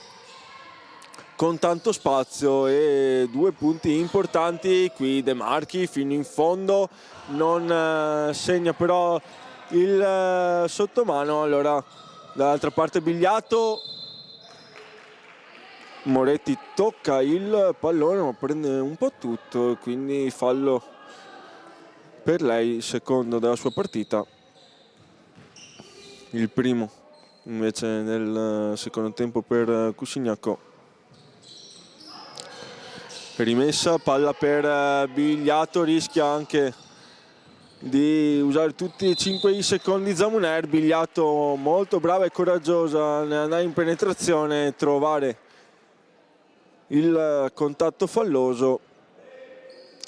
con tanto spazio e 2 punti importanti. Qui De Marchi fino in fondo, non segna però il sottomano. Allora dall'altra parte Bigliato, Moretti tocca il pallone ma prende un po' tutto, quindi fallo per lei, secondo della sua partita, il primo invece nel secondo tempo per Cusignacco. Rimessa, palla per Bigliato, rischia anche di usare tutti e 5 i secondi Zamuner. Bigliato molto brava e coraggiosa nell'andare in penetrazione, trovare il contatto falloso.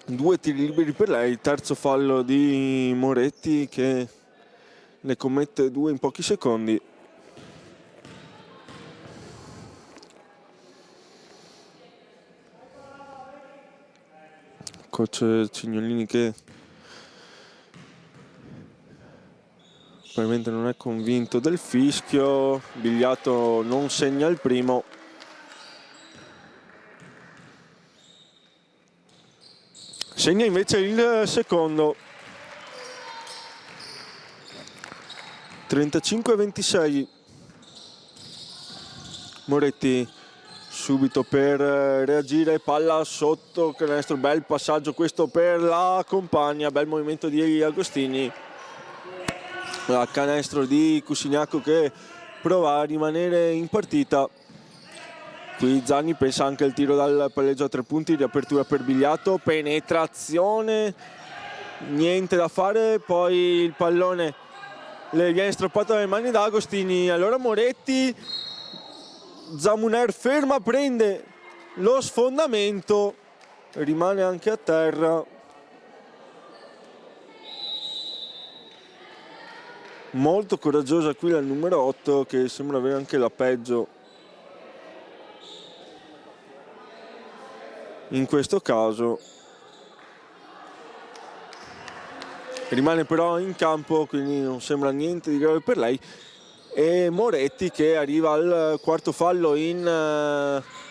2 tiri liberi per lei, terzo fallo di Moretti che ne commette 2 in pochi secondi. Coach Cignolini che probabilmente non è convinto del fischio. Bigliato non segna il primo. Segna invece il secondo. 35-26. Moretti subito per reagire, palla sotto canestro, bel passaggio questo per la compagna, bel movimento di Agostini. La canestro di Cusignacco che prova a rimanere in partita. Qui Zanni pensa anche al tiro dal palleggio a 3 punti di apertura per Bigliato, penetrazione, niente da fare, poi il pallone le viene strappato dalle mani da Agostini. Allora Moretti, Zamuner ferma, prende lo sfondamento, rimane anche a terra. Molto coraggiosa qui la numero 8 che sembra avere anche la peggio in questo caso. Rimane però in campo, quindi non sembra niente di grave per lei. E Moretti che arriva al quarto fallo in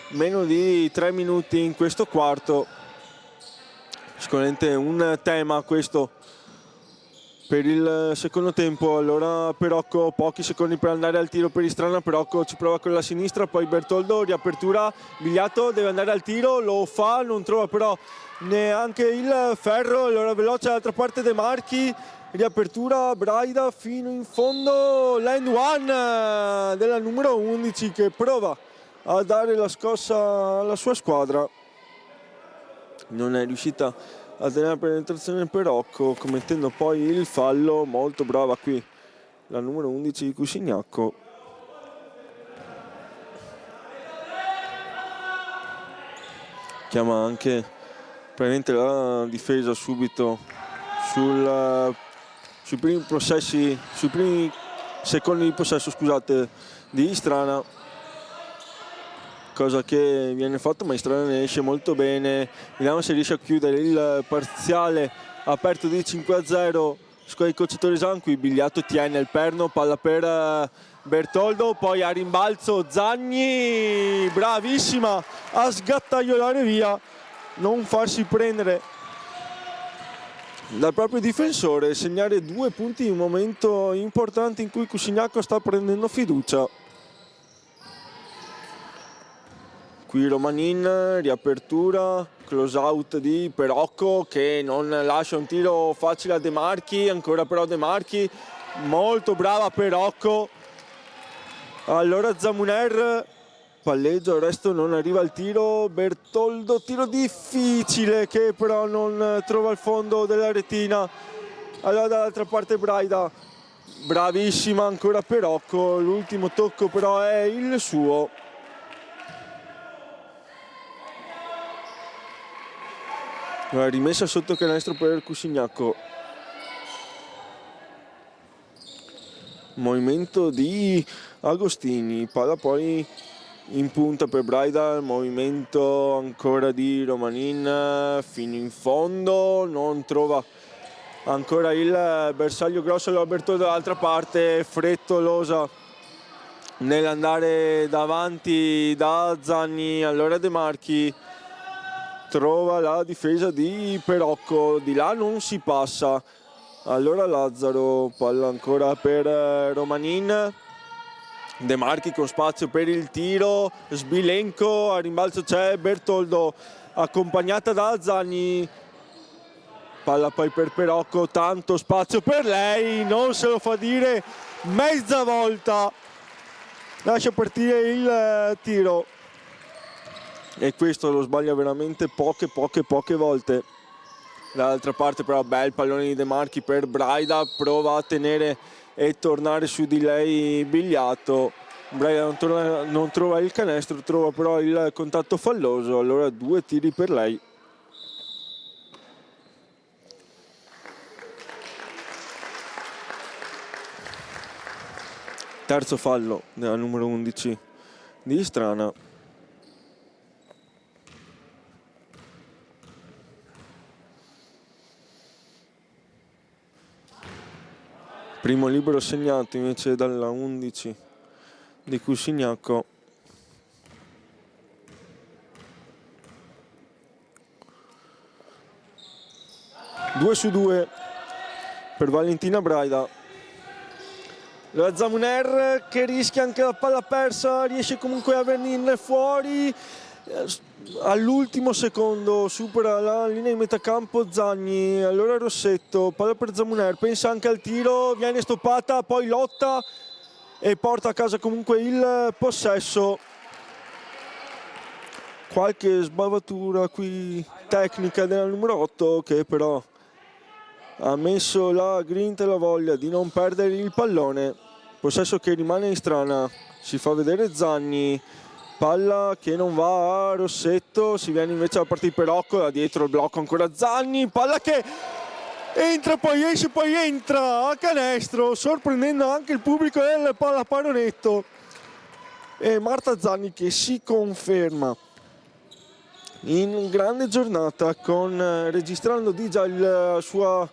meno di 3 minuti in questo quarto. Sicuramente un tema questo per il secondo tempo. Allora Perocco, pochi secondi per andare al tiro per Istrana. Perocco ci prova con la sinistra, poi Bertoldo, riapertura, Bigliato deve andare al tiro, lo fa, non trova però neanche il ferro. Allora veloce dall'altra parte De Marchi, riapertura, Braida fino in fondo, l'end one della numero 11 che prova a dare la scossa alla sua squadra. Non è riuscita a tenere la penetrazione Perocco, commettendo poi il fallo. Molto brava qui la numero 11 di Cusignacco. Chiama anche praticamente la difesa subito sui primi possessi, sui primi secondi di possesso, scusate, di Istrana, cosa che viene fatto, ma Istrana ne esce molto bene. Vediamo se riesce a chiudere il parziale aperto di 5-0 con i calciatori Zanqui. Bigliato tiene il perno, palla per Bertoldo, poi a rimbalzo Zagni, bravissima a sgattaiolare via, non farsi prendere dal proprio difensore, segnare 2 punti in un momento importante in cui Cusignacco sta prendendo fiducia. Qui Romanin, riapertura, close out di Perocco che non lascia un tiro facile a De Marchi, ancora però De Marchi, molto brava Perocco. Allora Zamuner palleggio, il resto non arriva al tiro. Bertoldo, tiro difficile che però non trova il fondo della retina. Allora dall'altra parte Braida, bravissima ancora Perocco, l'ultimo tocco però è il suo. Rimessa sotto canestro per Cusignacco. Movimento di Agostini, palla poi in punta per Braida, movimento ancora di Romanin fino in fondo, non trova ancora il bersaglio grosso. Allora Bertoldo dall'altra parte, frettolosa nell'andare davanti da Zanni. Allora De Marchi trova la difesa di Perocco, di là non si passa. Allora Lazzaro, palla ancora per Romanin, De Marchi con spazio per il tiro, Sbilenko, a rimbalzo c'è Bertoldo accompagnata da Zanni, palla poi per Perocco, tanto spazio per lei, non se lo fa dire mezza volta, lascia partire il tiro. E questo lo sbaglia veramente poche volte. Dall'altra parte però bel pallone di De Marchi per Braida, prova a tenere e tornare su di lei Bigliato. Braida non trova il canestro, trova però il contatto falloso, allora 2 tiri per lei. Terzo fallo della numero 11 di Istrana. Primo libero segnato invece dalla 11 di Cusignacco. Due su 2 per Valentina Braida. La Zamuner che rischia anche la palla persa, riesce comunque a venirne fuori. All'ultimo secondo supera la linea di metacampo Zagni, allora Rossetto, palla per Zamuner, pensa anche al tiro, viene stoppata, poi lotta e porta a casa comunque il possesso. Qualche sbavatura qui tecnica della numero 8 che però ha messo la grinta e la voglia di non perdere il pallone. Possesso che rimane in Strana, si fa vedere Zanni, palla che non va a Rossetto, si viene invece alla parte di Perocco, da dietro il blocco ancora Zanni, palla che entra, poi esce, poi entra a canestro, sorprendendo anche il pubblico del Pallaparonetto. E Marta Zanni che si conferma in grande giornata, registrando di già la sua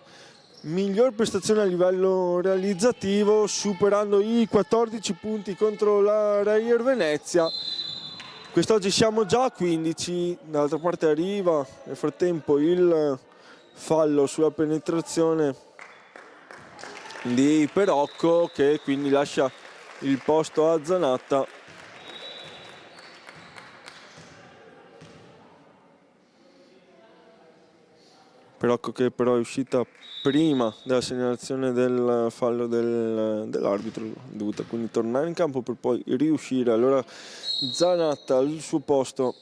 miglior prestazione a livello realizzativo, superando i 14 punti contro la Reyer Venezia. Quest'oggi siamo già a 15, dall'altra parte arriva nel frattempo il fallo sulla penetrazione di Perocco, che quindi lascia il posto a Zanatta. Perocco che però è uscita prima della segnalazione del fallo dell'arbitro, è dovuta quindi tornare in campo per poi riuscire. Allora Zanatta al suo posto,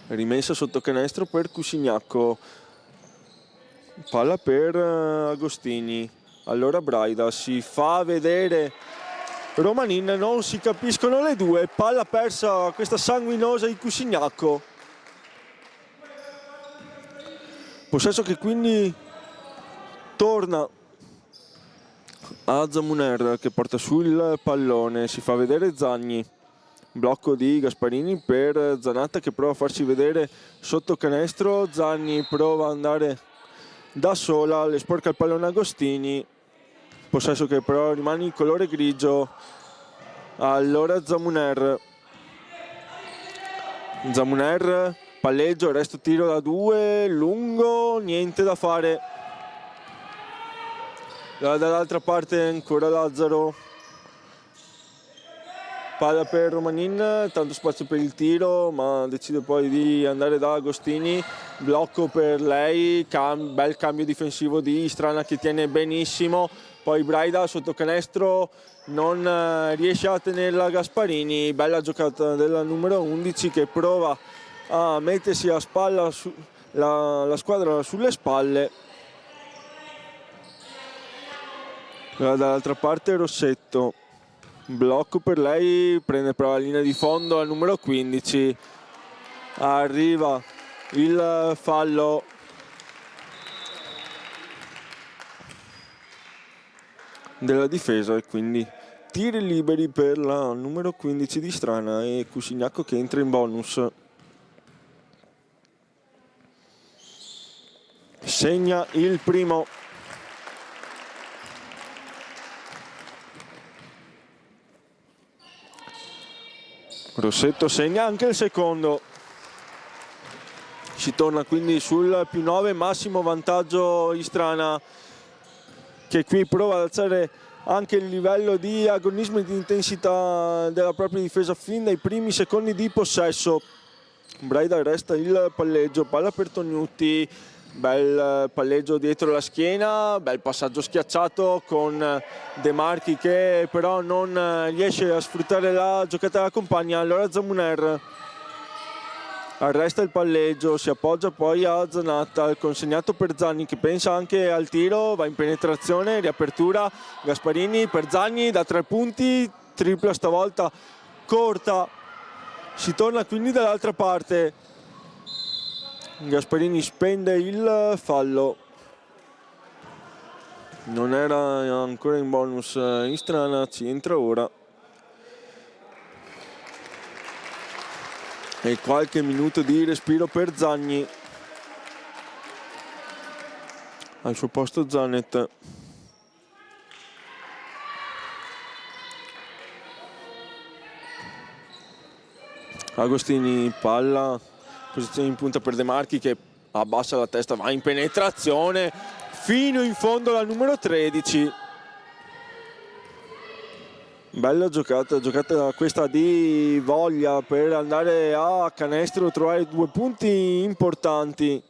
rimessa sotto canestro per Cusignacco, palla per Agostini. Allora Braida si fa vedere Romanin, non si capiscono le due, palla persa questa sanguinosa di Cusignacco. Possesso che quindi torna a Zamuner, che porta sul pallone, si fa vedere Zagni, blocco di Gasparini per Zanatta che prova a farsi vedere sotto canestro. Zagni prova ad andare da sola, le sporca il pallone Agostini, possesso che però rimane in colore grigio. Allora Zamuner, palleggio, resto tiro da 2, lungo, niente da fare. Dall'altra parte ancora Lazzaro, palla per Romanin, tanto spazio per il tiro ma decide poi di andare da Agostini, blocco per lei, bel cambio difensivo di Istrana che tiene benissimo, poi Braida sotto canestro non riesce a tenerla Gasparini, bella giocata della numero 11 che prova a mettersi a spalla la squadra sulle spalle. Dall'altra parte Rossetto, blocco per lei, prende però la linea di fondo al numero 15, arriva il fallo della difesa e quindi tiri liberi per la numero 15 di Istrana e Cusignacco che entra in bonus. Segna il primo. Rossetto segna anche il secondo. Si torna quindi sul +9, massimo vantaggio Istrana che qui prova ad alzare anche il livello di agonismo e di intensità della propria difesa fin dai primi secondi di possesso. Braida resta il palleggio, palla per Tognutti, bel palleggio dietro la schiena, bel passaggio schiacciato con De Marchi che però non riesce a sfruttare la giocata della compagna. Allora Zamuner arresta il palleggio, si appoggia poi a Zanatta, il consegnato per Zagni che pensa anche al tiro, va in penetrazione, riapertura, Gasparini per Zagni da 3 punti, tripla stavolta corta, si torna quindi dall'altra parte. Gasparini spende il fallo, non era ancora in bonus Istrana, ci entra ora. E qualche minuto di respiro per Zagni. Al suo posto Zanet. Agostini, palla, posizione in punta per De Marchi che abbassa la testa, va in penetrazione fino in fondo la numero 13. Bella giocata questa di voglia per andare a canestro, trovare 2 punti importanti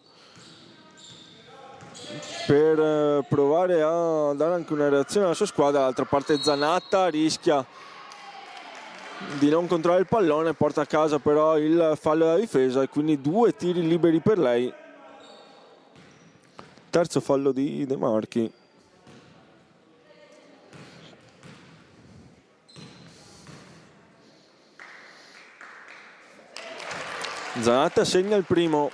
per provare a dare anche una reazione alla sua squadra. Dall'altra parte Zanatta rischia di non controllare il pallone, porta a casa però il fallo della difesa e quindi 2 tiri liberi per lei. Terzo fallo di De Marchi. Zanatta segna il primo.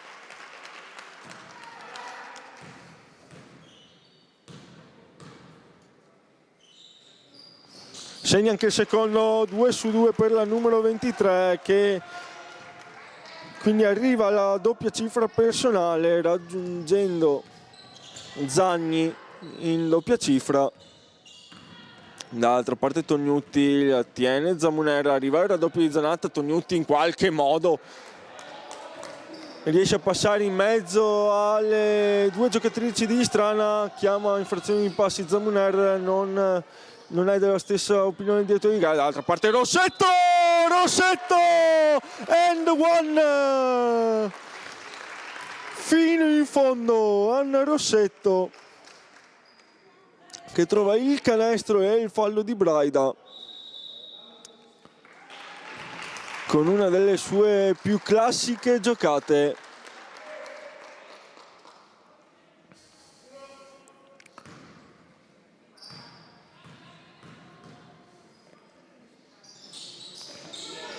Segna anche il secondo, 2-2 per la numero 23 che quindi arriva alla doppia cifra personale raggiungendo Zagni in doppia cifra. Dall'altra parte Tognutti la tiene, Zamuner, arriva il raddoppio di Zanatta, Tognutti in qualche modo riesce a passare in mezzo alle due giocatrici di Istrana, chiama infrazione di passi Zamuner, non è della stessa opinione il direttore di gara. Dall'altra parte Rossetto and one, fino in fondo Anna Rossetto che trova il canestro e il fallo di Braida con una delle sue più classiche giocate.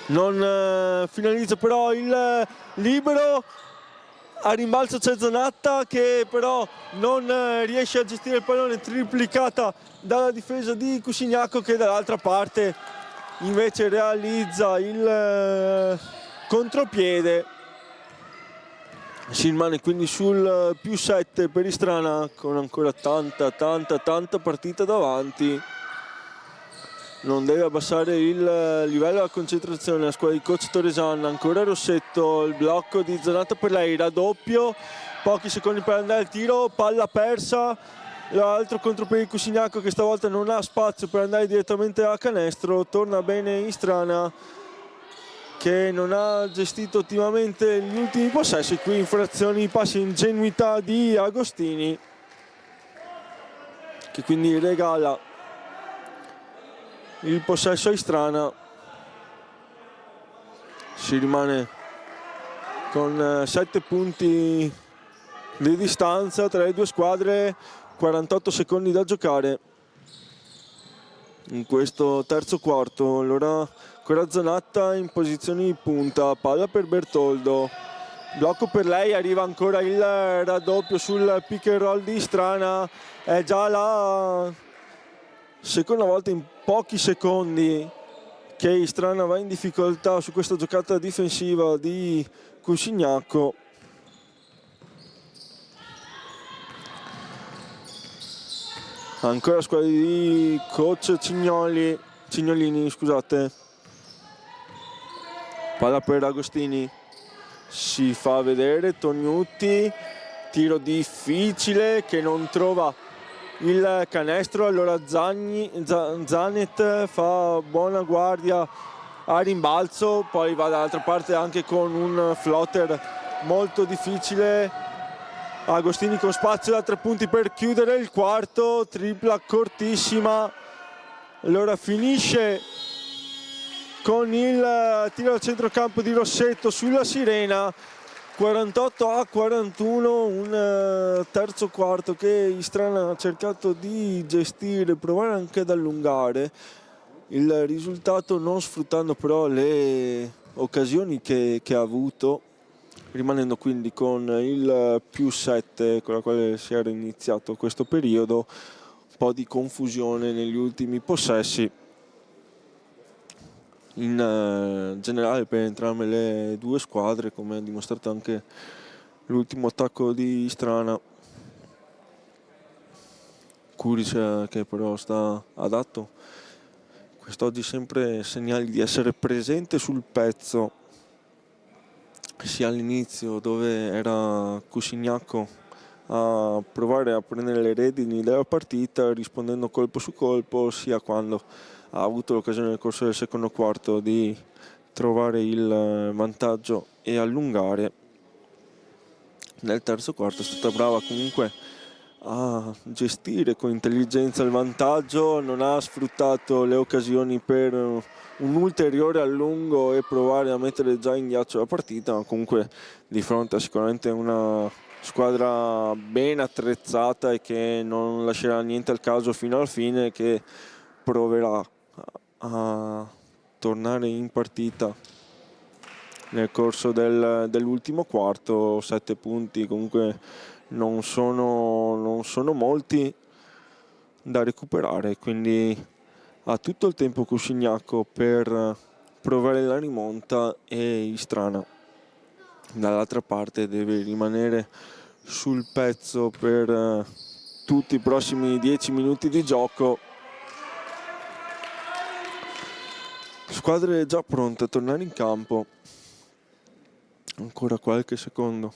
Non finalizza però il libero, a rimbalzo c'è Zanatta che però non riesce a gestire il pallone, triplicata dalla difesa di Cusignaco, che dall'altra parte invece realizza il contropiede. Si rimane quindi sul +7 per Istrana, con ancora tanta partita davanti. Non deve abbassare il livello della concentrazione la squadra di coach Torresan. Ancora Rossetto, il blocco di Zanatta per lei, raddoppio, pochi secondi per andare al tiro, palla persa. L'altro contropiede di Cusignaco che stavolta non ha spazio per andare direttamente a canestro. Torna bene Istrana che non ha gestito ottimamente gli ultimi possessi. Qui infrazioni di passi, ingenuità di Agostini che quindi regala il possesso a Istrana. Si rimane con 7 punti di distanza tra le due squadre, 48 secondi da giocare in questo terzo quarto. Allora ancora Zanatta in posizione di punta, palla per Bertoldo, blocco per lei, arriva ancora il raddoppio sul pick and roll di Istrana. È già la seconda volta in pochi secondi che Istrana va in difficoltà su questa giocata difensiva di Cusignaco. Ancora la squadra di coach Cignolini, scusate. Palla per Agostini, si fa vedere Tognutti, tiro difficile che non trova il canestro. Allora Zanet fa buona guardia a rimbalzo, poi va dall'altra parte anche con un floater molto difficile. Agostini con spazio da 3 punti per chiudere il quarto, tripla cortissima. Allora finisce con il tiro al centrocampo di Rossetto sulla sirena, 48-41, un terzo quarto che Istrana ha cercato di gestire, provare anche ad allungare il risultato, non sfruttando però le occasioni che ha avuto, rimanendo quindi con il +7 con la quale si era iniziato questo periodo. Un po' di confusione negli ultimi possessi in generale per entrambe le due squadre, come ha dimostrato anche l'ultimo attacco di Istrana. Kuric che però sta adatto quest'oggi, sempre segnali di essere presente sul pezzo, sia all'inizio dove era Cusignaco a provare a prendere le redini della partita rispondendo colpo su colpo, sia quando ha avuto l'occasione nel corso del secondo quarto di trovare il vantaggio e allungare. Nel terzo quarto è stata brava comunque a gestire con intelligenza il vantaggio, non ha sfruttato le occasioni per un ulteriore allungo e provare a mettere già in ghiaccio la partita, ma comunque di fronte a sicuramente una squadra ben attrezzata e che non lascerà niente al caso fino alla fine, che proverà a tornare in partita nel corso dell'ultimo quarto. 7 punti comunque non sono molti da recuperare, quindi ha tutto il tempo Cusignaco per provare la rimonta e Istrana dall'altra parte deve rimanere sul pezzo per tutti i prossimi 10 minuti di gioco. Squadre già pronte a tornare in campo. Ancora qualche secondo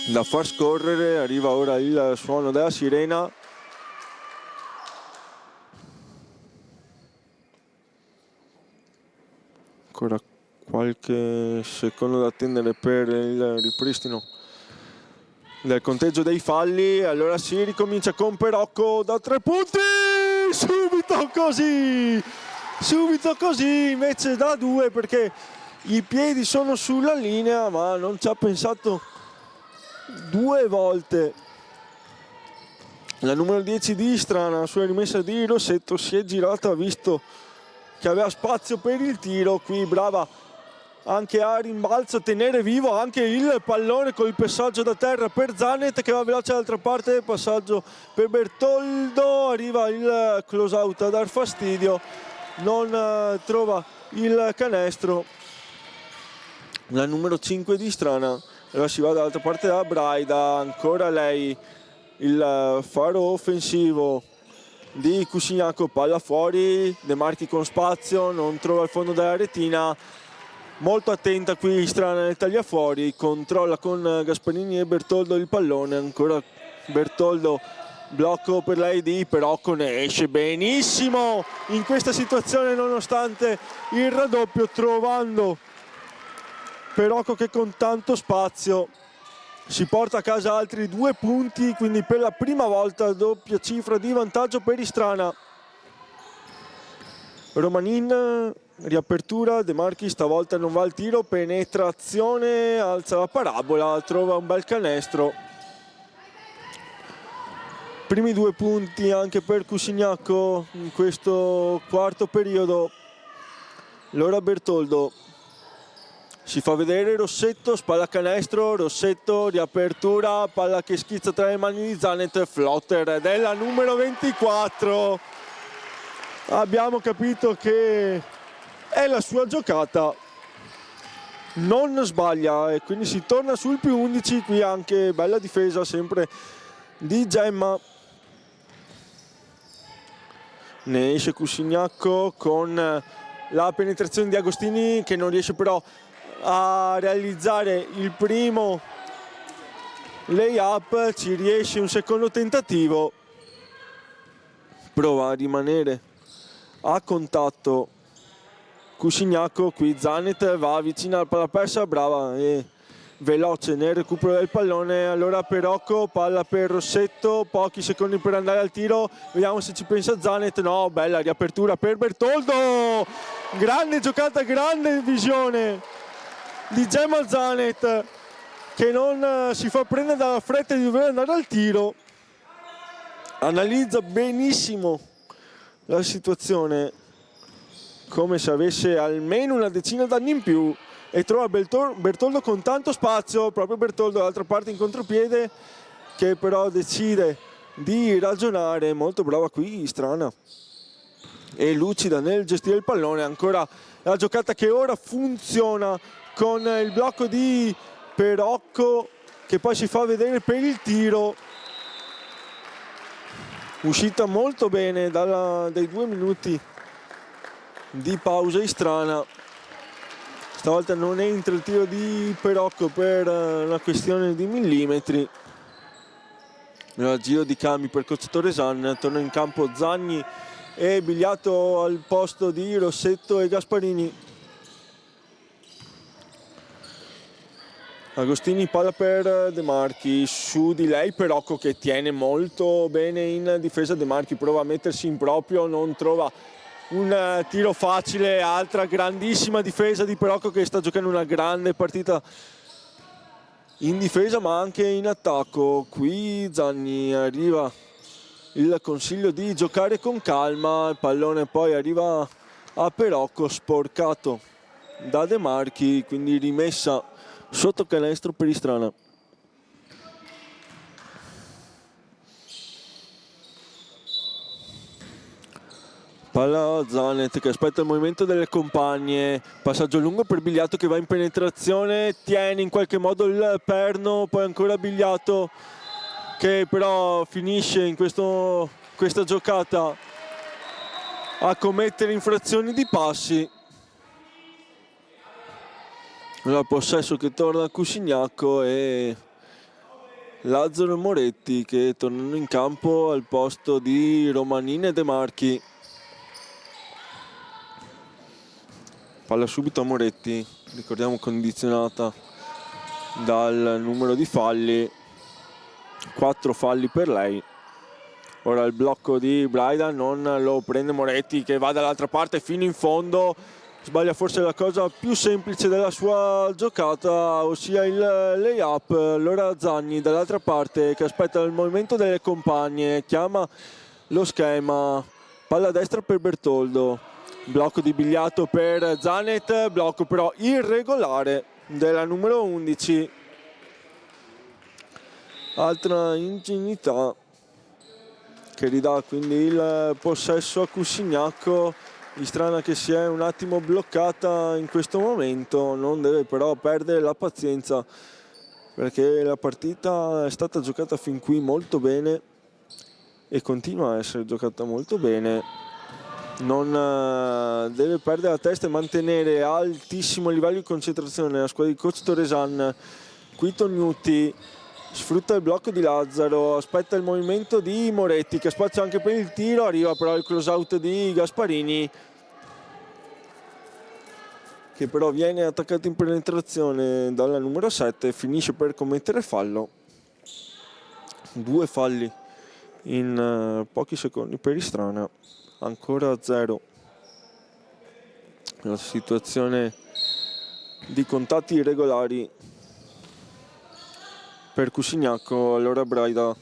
da far scorrere, arriva ora il suono della sirena. Ancora qualche secondo da attendere per il ripristino del conteggio dei falli. Allora si ricomincia con Perocco da 3 punti, subito così invece da 2, perché i piedi sono sulla linea, ma non ci ha pensato 2 volte la numero 10 di Istrana. Sulla rimessa di Rossetto si è girata, ha visto che aveva spazio per il tiro, qui brava anche a rimbalzo, tenere vivo anche il pallone col passaggio da terra per Zanet, che va veloce dall'altra parte, passaggio per Bertoldo, arriva il close out a dar fastidio, non trova il canestro la numero 5 di Istrana. Allora si va dall'altra parte da Braida, ancora lei, il faro offensivo di Cusignaco, palla fuori, De Marchi con spazio, non trova il fondo della retina, molto attenta qui Istrana nel tagliafuori, controlla con Gasparini e Bertoldo il pallone, ancora Bertoldo, blocco per lei di Perocco, ne esce benissimo in questa situazione nonostante il raddoppio, trovando Perocco che con tanto spazio si porta a casa altri 2 punti, quindi per la prima volta doppia cifra di vantaggio per Istrana. Romanin, riapertura, De Marchi stavolta non va al tiro, penetrazione, alza la parabola, trova un bel canestro. Primi 2 punti anche per Cusignaco in questo quarto periodo. Allora Bertoldo si fa vedere, Rossetto, spalla canestro, Rossetto, riapertura, palla che schizza tra le mani di Zanet, flotter della numero 24. Abbiamo capito che è la sua giocata, non sbaglia e quindi si torna sul più 11. Qui anche bella difesa sempre di Gemma. Ne esce Cusignaco con la penetrazione di Agostini, che non riesce però a realizzare il primo lay-up, ci riesce un secondo tentativo, prova a rimanere a contatto Cusignaco, qui Zanet va vicino alla palla persa, brava e veloce nel recupero del pallone. Allora Perocco, palla per Rossetto, pochi secondi per andare al tiro, vediamo se ci pensa Zanet, no, bella riapertura per Bertoldo, grande giocata, grande visione di Gemma Zanet, che non si fa prendere dalla fretta di dover andare al tiro, analizza benissimo la situazione come se avesse almeno una decina d'anni in più e trova Bertoldo con tanto spazio, proprio Bertoldo dall'altra parte in contropiede, che però decide di ragionare, molto brava qui Istrana e lucida nel gestire il pallone. Ancora la giocata che ora funziona con il blocco di Perocco, che poi si fa vedere per il tiro, uscita molto bene dai 2 minuti di pausa Istrana. Stavolta non entra il tiro di Perocco per una questione di millimetri. Nel giro di cambi per coach Torresan, torna in campo Zagni e Bigliato al posto di Rossetto e Gasparini. Agostini, palla per De Marchi, su di lei Perocco che tiene molto bene in difesa. De Marchi prova a mettersi in proprio, non trova un tiro facile, altra grandissima difesa di Perocco, che sta giocando una grande partita in difesa ma anche in attacco. Qui Zanni, arriva il consiglio di giocare con calma, il pallone poi arriva a Perocco, sporcato da De Marchi, quindi rimessa sotto canestro per Istrana. Palla Zanet che aspetta il movimento delle compagne, passaggio lungo per Bigliato che va in penetrazione, tiene in qualche modo il perno, poi ancora Bigliato che però finisce in questa giocata a commettere infrazioni di passi. il possesso che torna a Cusignacco e Lazzaro e Moretti che tornano in campo al posto di Romanini e De Marchi. Palla subito a Moretti, ricordiamo condizionata dal numero di falli, 4 falli per lei. Ora il blocco di Braida, non lo prende Moretti che va dall'altra parte fino in fondo, sbaglia forse la cosa più semplice della sua giocata, ossia il lay-up. Allora Zagni dall'altra parte che aspetta il movimento delle compagne, chiama lo schema, palla a destra per Bertoldo, blocco di Bigliato per Zanet, blocco però irregolare della numero 11. Altra ingenuità che ridà quindi il possesso a Cusignacco. Istrana che si è un attimo bloccata in questo momento, non deve però perdere la pazienza perché la partita è stata giocata fin qui molto bene e continua a essere giocata molto bene. Non deve perdere la testa e mantenere altissimo livello di concentrazione la squadra di coach Toresan. Qui Tognutti sfrutta il blocco di Lazzaro, aspetta il movimento di Moretti che spazia anche per il tiro, arriva però il close out di Gasparini che però viene attaccato in penetrazione dalla numero 7 e finisce per commettere fallo. 2 falli in pochi secondi per Istrana, ancora 0 la situazione di contatti irregolari per Cusignacco. Allora Braida,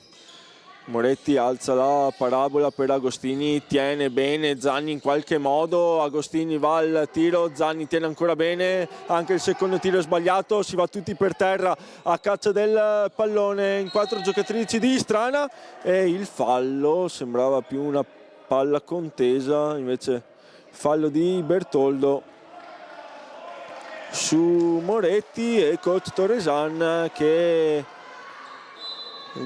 Moretti alza la parabola per Agostini, tiene bene Zagni in qualche modo, Agostini va al tiro, Zagni tiene ancora bene, anche il secondo tiro è sbagliato, si va tutti per terra a caccia del pallone in 4 giocatrici di Istrana e il fallo sembrava più una palla contesa, invece fallo di Bertoldo su Moretti e coach Toresan che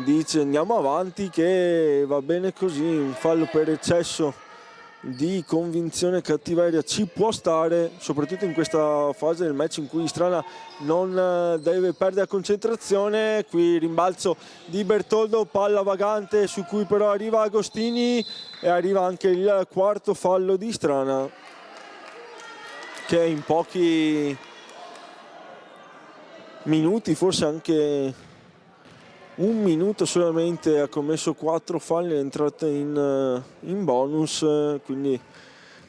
dice andiamo avanti che va bene così, un fallo per eccesso di convinzione e cattiveria ci può stare, soprattutto in questa fase del match in cui Istrana non deve perdere la concentrazione. Qui rimbalzo di Bertoldo, palla vagante su cui però arriva Agostini e arriva anche il quarto fallo di Istrana che in pochi minuti, forse anche un minuto solamente, ha commesso 4 falli e è entrata in bonus, quindi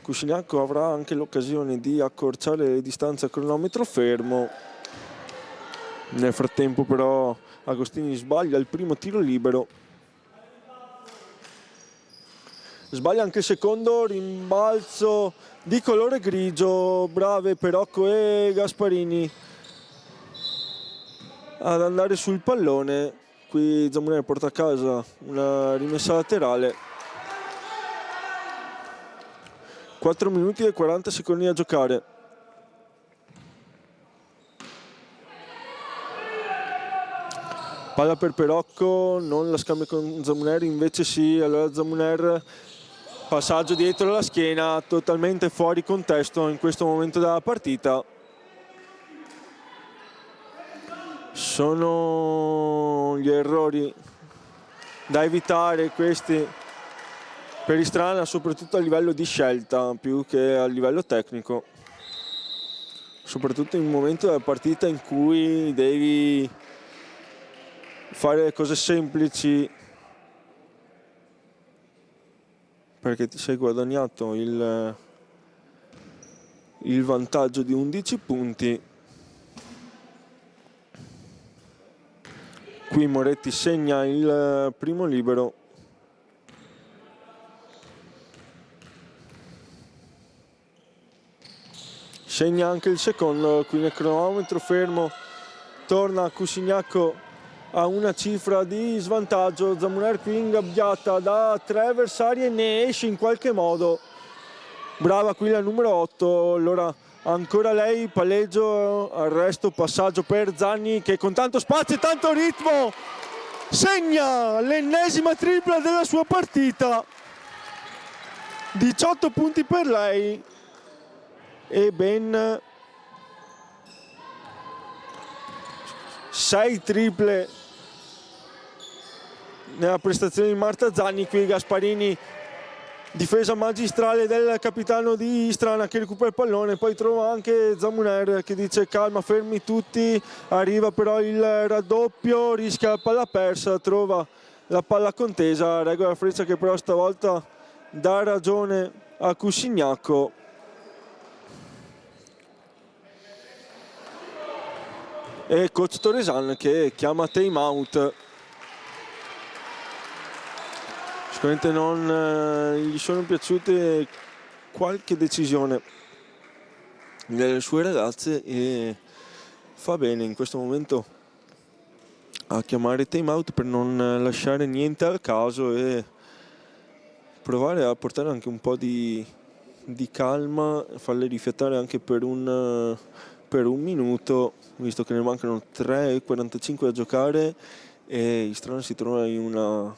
Cusignacco avrà anche l'occasione di accorciare le distanze a cronometro fermo. Nel frattempo però Agostini sbaglia il primo tiro libero, sbaglia anche il secondo, rimbalzo di colore grigio, brave Perocco e Gasparini ad andare sul pallone. Qui Zamunere porta a casa una rimessa laterale. 4 minuti e 40 secondi a giocare. Palla per Perocco, non la scambia con Zamuner, invece sì, allora Zamuner, passaggio dietro la schiena, totalmente fuori contesto in questo momento della partita. Sono gli errori da evitare questi per Istrana, soprattutto a livello di scelta più che a livello tecnico, soprattutto in un momento della partita in cui devi fare cose semplici perché ti sei guadagnato il vantaggio di 11 punti. Qui Moretti segna il primo libero. Segna anche il secondo, qui nel cronometro fermo torna Cusignacco a una cifra di svantaggio. Zamuner qui ingabbiata da 3 avversari e ne esce in qualche modo. Brava qui la numero 8, allora ancora lei, palleggio, arresto, passaggio per Zagni che con tanto spazio e tanto ritmo segna l'ennesima tripla della sua partita. 18 punti per lei e ben 6 triple nella prestazione di Marta Zanni. Qui Gasparini, difesa magistrale del capitano di Istrana che recupera il pallone, poi trova anche Zamuner che dice calma, fermi tutti, arriva però il raddoppio, rischia la palla persa, trova la palla contesa, regola Freccia che però stavolta dà ragione a Cusignacco. E coach Toresan che chiama time out. Sicuramente non gli sono piaciute qualche decisione delle sue ragazze e fa bene in questo momento a chiamare time out per non lasciare niente al caso e provare a portare anche un po' di calma, farle rifiatare anche per un minuto, visto che ne mancano 3:45 da giocare e Istrana si trova in una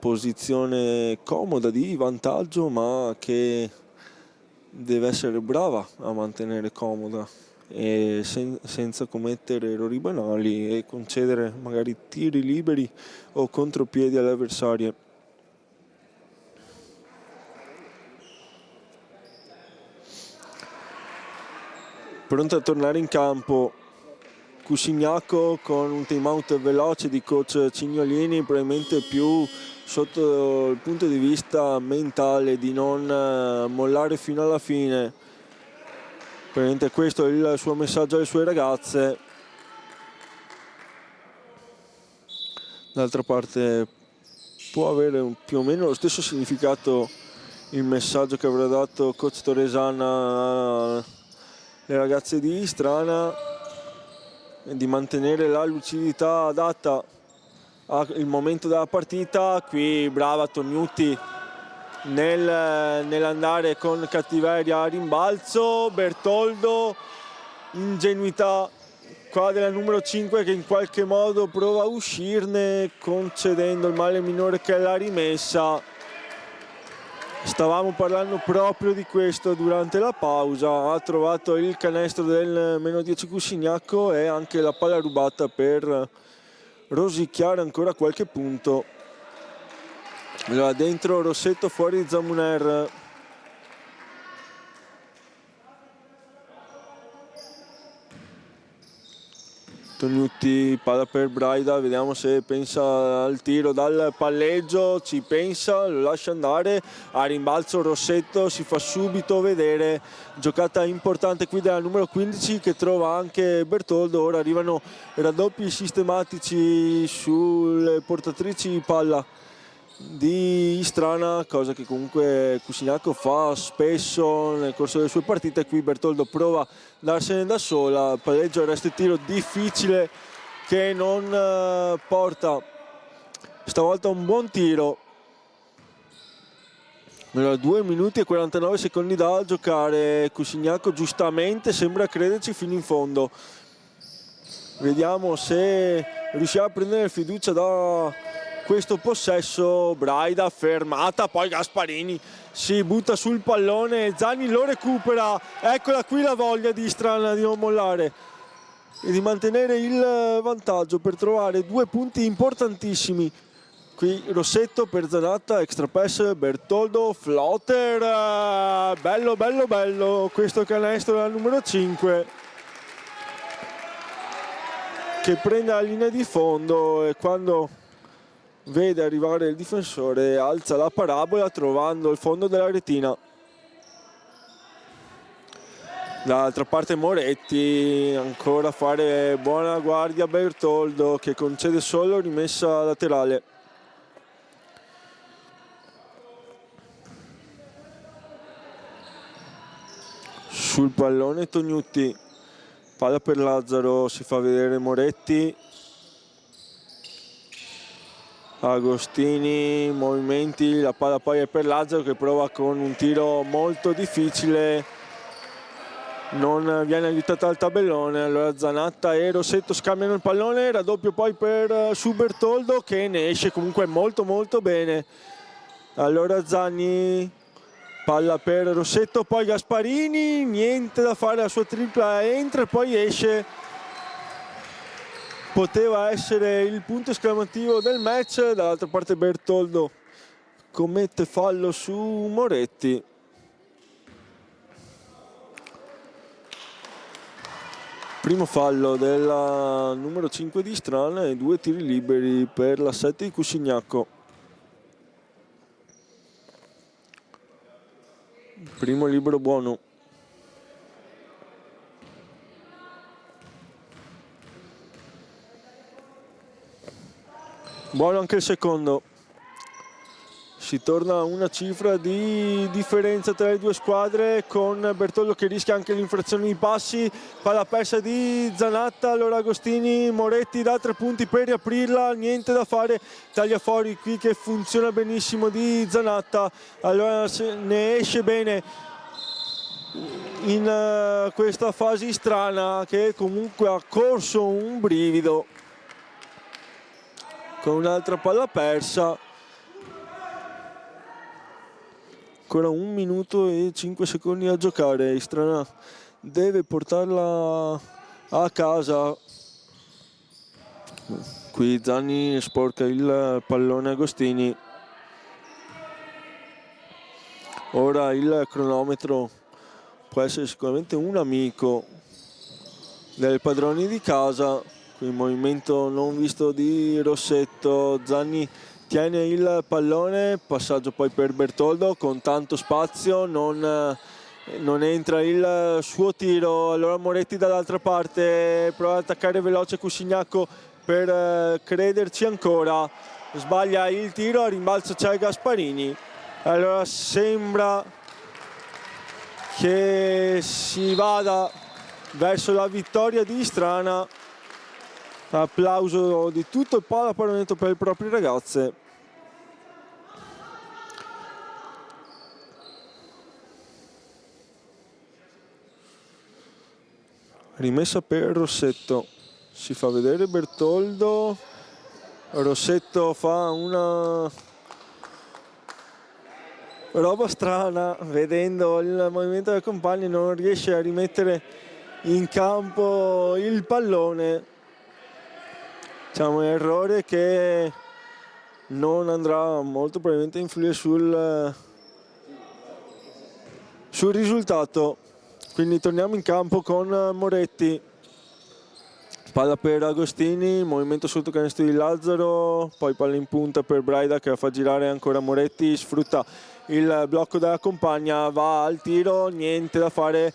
posizione comoda di vantaggio, ma che deve essere brava a mantenere comoda e senza commettere errori banali e concedere magari tiri liberi o contropiedi alle avversarie. Pronto a tornare in campo Cusignacco con un time out veloce di coach Cignolini, probabilmente più sotto il punto di vista mentale di non mollare fino alla fine. Probabilmente questo è il suo messaggio alle sue ragazze. D'altra parte può avere più o meno lo stesso significato il messaggio che avrà dato coach Toresan alle ragazze di Istrana, di mantenere la lucidità adatta al momento della partita. Qui brava Tognutti nell'andare con cattiveria a rimbalzo, Bertoldo, ingenuità qua della numero 5 che in qualche modo prova a uscirne concedendo il male minore che è la rimessa. Stavamo parlando proprio di questo durante la pausa, ha trovato il canestro del -10 Cusignacco e anche la palla rubata per rosicchiare ancora qualche punto. Allora dentro Rossetto, fuori Zamuner. Tognutti, palla per Braida, vediamo se pensa al tiro dal palleggio, ci pensa, lo lascia andare, a rimbalzo Rossetto, si fa subito vedere, giocata importante qui della numero 15 che trova anche Bertoldo. Ora arrivano raddoppi sistematici sulle portatrici di palla di Istrana, cosa che comunque Cusignacco fa spesso nel corso delle sue partite. Qui Bertoldo prova a darsene da sola, palleggio, resta il tiro difficile che non porta stavolta un buon tiro. Allora, 2 minuti e 49 secondi da giocare. Cusignacco giustamente sembra crederci fino in fondo. Vediamo se riuscirà a prendere fiducia da questo possesso. Braida fermata, poi Gasparini si butta sul pallone, Zanni lo recupera. Eccola qui la voglia di Istrana di non mollare e di mantenere il vantaggio per trovare 2 punti importantissimi. Qui Rossetto per Zanatta, extra pass, Bertoldo, floater, bello bello bello questo canestro della numero 5 che prende la linea di fondo e quando vede arrivare il difensore alza la parabola trovando il fondo della retina. Dall'altra parte Moretti, ancora a fare buona guardia Bertoldo che concede solo rimessa laterale. Sul pallone Tognutti, palla per Lazzaro, si fa vedere Moretti. Agostini, movimenti, la palla poi è per Lazzaro che prova con un tiro molto difficile, non viene aiutata al tabellone. Allora Zanatta e Rossetto scambiano il pallone, raddoppio poi per su Bertoldo che ne esce comunque molto molto bene. Allora Zanni, palla per Rossetto, poi Gasparini, niente da fare, la sua tripla entra e poi esce. poteva essere il punto esclamativo del match. Dall'altra parte Bertoldo commette fallo su Moretti. Primo fallo della numero 5 di Istrana e 2 tiri liberi per la 7 di Cusignacco. Primo libero buono. Buono anche il secondo. Si torna a una cifra di differenza tra le due squadre, con Bertoldo che rischia anche l'infrazione di passi. Palla persa di Zanatta, allora Agostini, Moretti da 3 punti per riaprirla, niente da fare, taglia fuori qui che funziona benissimo di Zanatta. Allora ne esce bene in questa fase strana, che comunque ha corso un brivido con un'altra palla persa. Ancora 1 minuto e 5 secondi a giocare. Istrana deve portarla a casa. Qui Zanni sporca il pallone Agostini. Ora il cronometro può essere sicuramente un amico dei padroni di casa. Qui il movimento non visto di Rossetto. Zanni tiene il pallone, passaggio poi per Bertoldo con tanto spazio, non entra il suo tiro. Allora Moretti dall'altra parte prova ad attaccare veloce Cusignacco per crederci ancora, sbaglia il tiro, a rimbalzo c'è Gasparini. Allora sembra che si vada verso la vittoria di Istrana. Applauso di tutto il pallaparonetto per le proprie ragazze. Rimessa per Rossetto. Si fa vedere Bertoldo. Rossetto fa una roba strana, vedendo il movimento dei compagni non riesce a rimettere in campo il pallone. Diciamo, errore che non andrà molto probabilmente a influire sul risultato. Quindi torniamo in campo con Moretti. Palla per Agostini, movimento sotto canestro di Lazzaro, poi palla in punta per Braida che la fa girare ancora Moretti, sfrutta il blocco della compagna, va al tiro, niente da fare.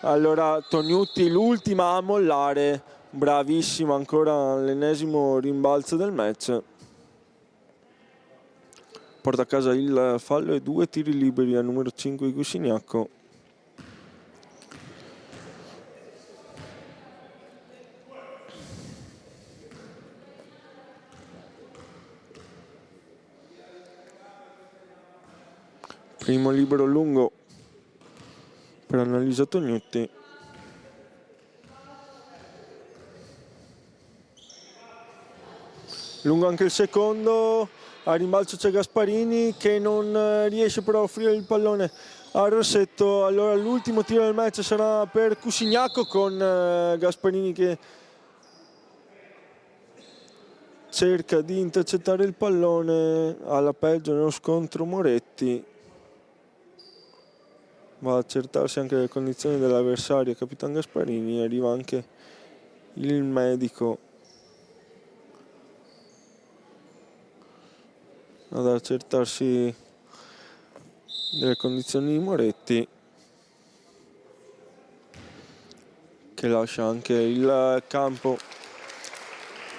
Allora Tognutti l'ultima a mollare, bravissima ancora l'ennesimo rimbalzo del match. Porta a casa il fallo e 2 tiri liberi al numero 5 di Cusignacco. Primo libero lungo per Annalisa Tognutti. Lungo anche il secondo, a rimbalzo c'è Gasparini che non riesce però a offrire il pallone a Rossetto. Allora l'ultimo tiro del match sarà per Cusignacco, con Gasparini che cerca di intercettare il pallone. Alla peggio nello scontro Moretti. Va a accertarsi anche le condizioni dell'avversario Capitan Gasparini. Arriva anche il medico ad accertarsi delle condizioni di Moretti, che lascia anche il campo,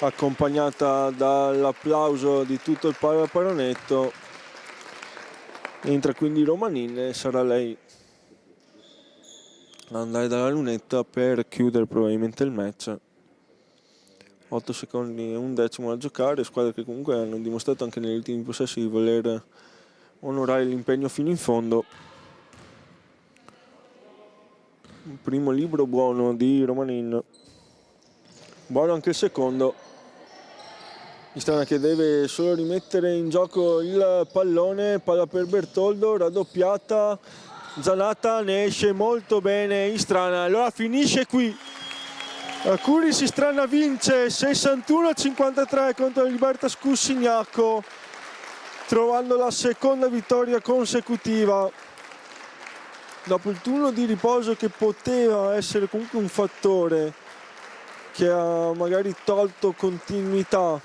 accompagnata dall'applauso di tutto il pallaparonetto. Entra quindi Romanin e sarà lei ad andare dalla lunetta per chiudere probabilmente il match. 8 secondi e un decimo da giocare, squadre che comunque hanno dimostrato anche negli ultimi possessi di voler onorare l'impegno fino in fondo. Primo libero buono di Romanin, buono anche il secondo. Istrana che deve solo rimettere in gioco il pallone, palla per Bertoldo, raddoppiata, Zanatta, ne esce molto bene Istrana. Allora finisce qui Curis Istrana vince 61-53 contro la Libertas Cuscignacco, trovando la seconda vittoria consecutiva dopo il turno di riposo, che poteva essere comunque un fattore che ha magari tolto continuità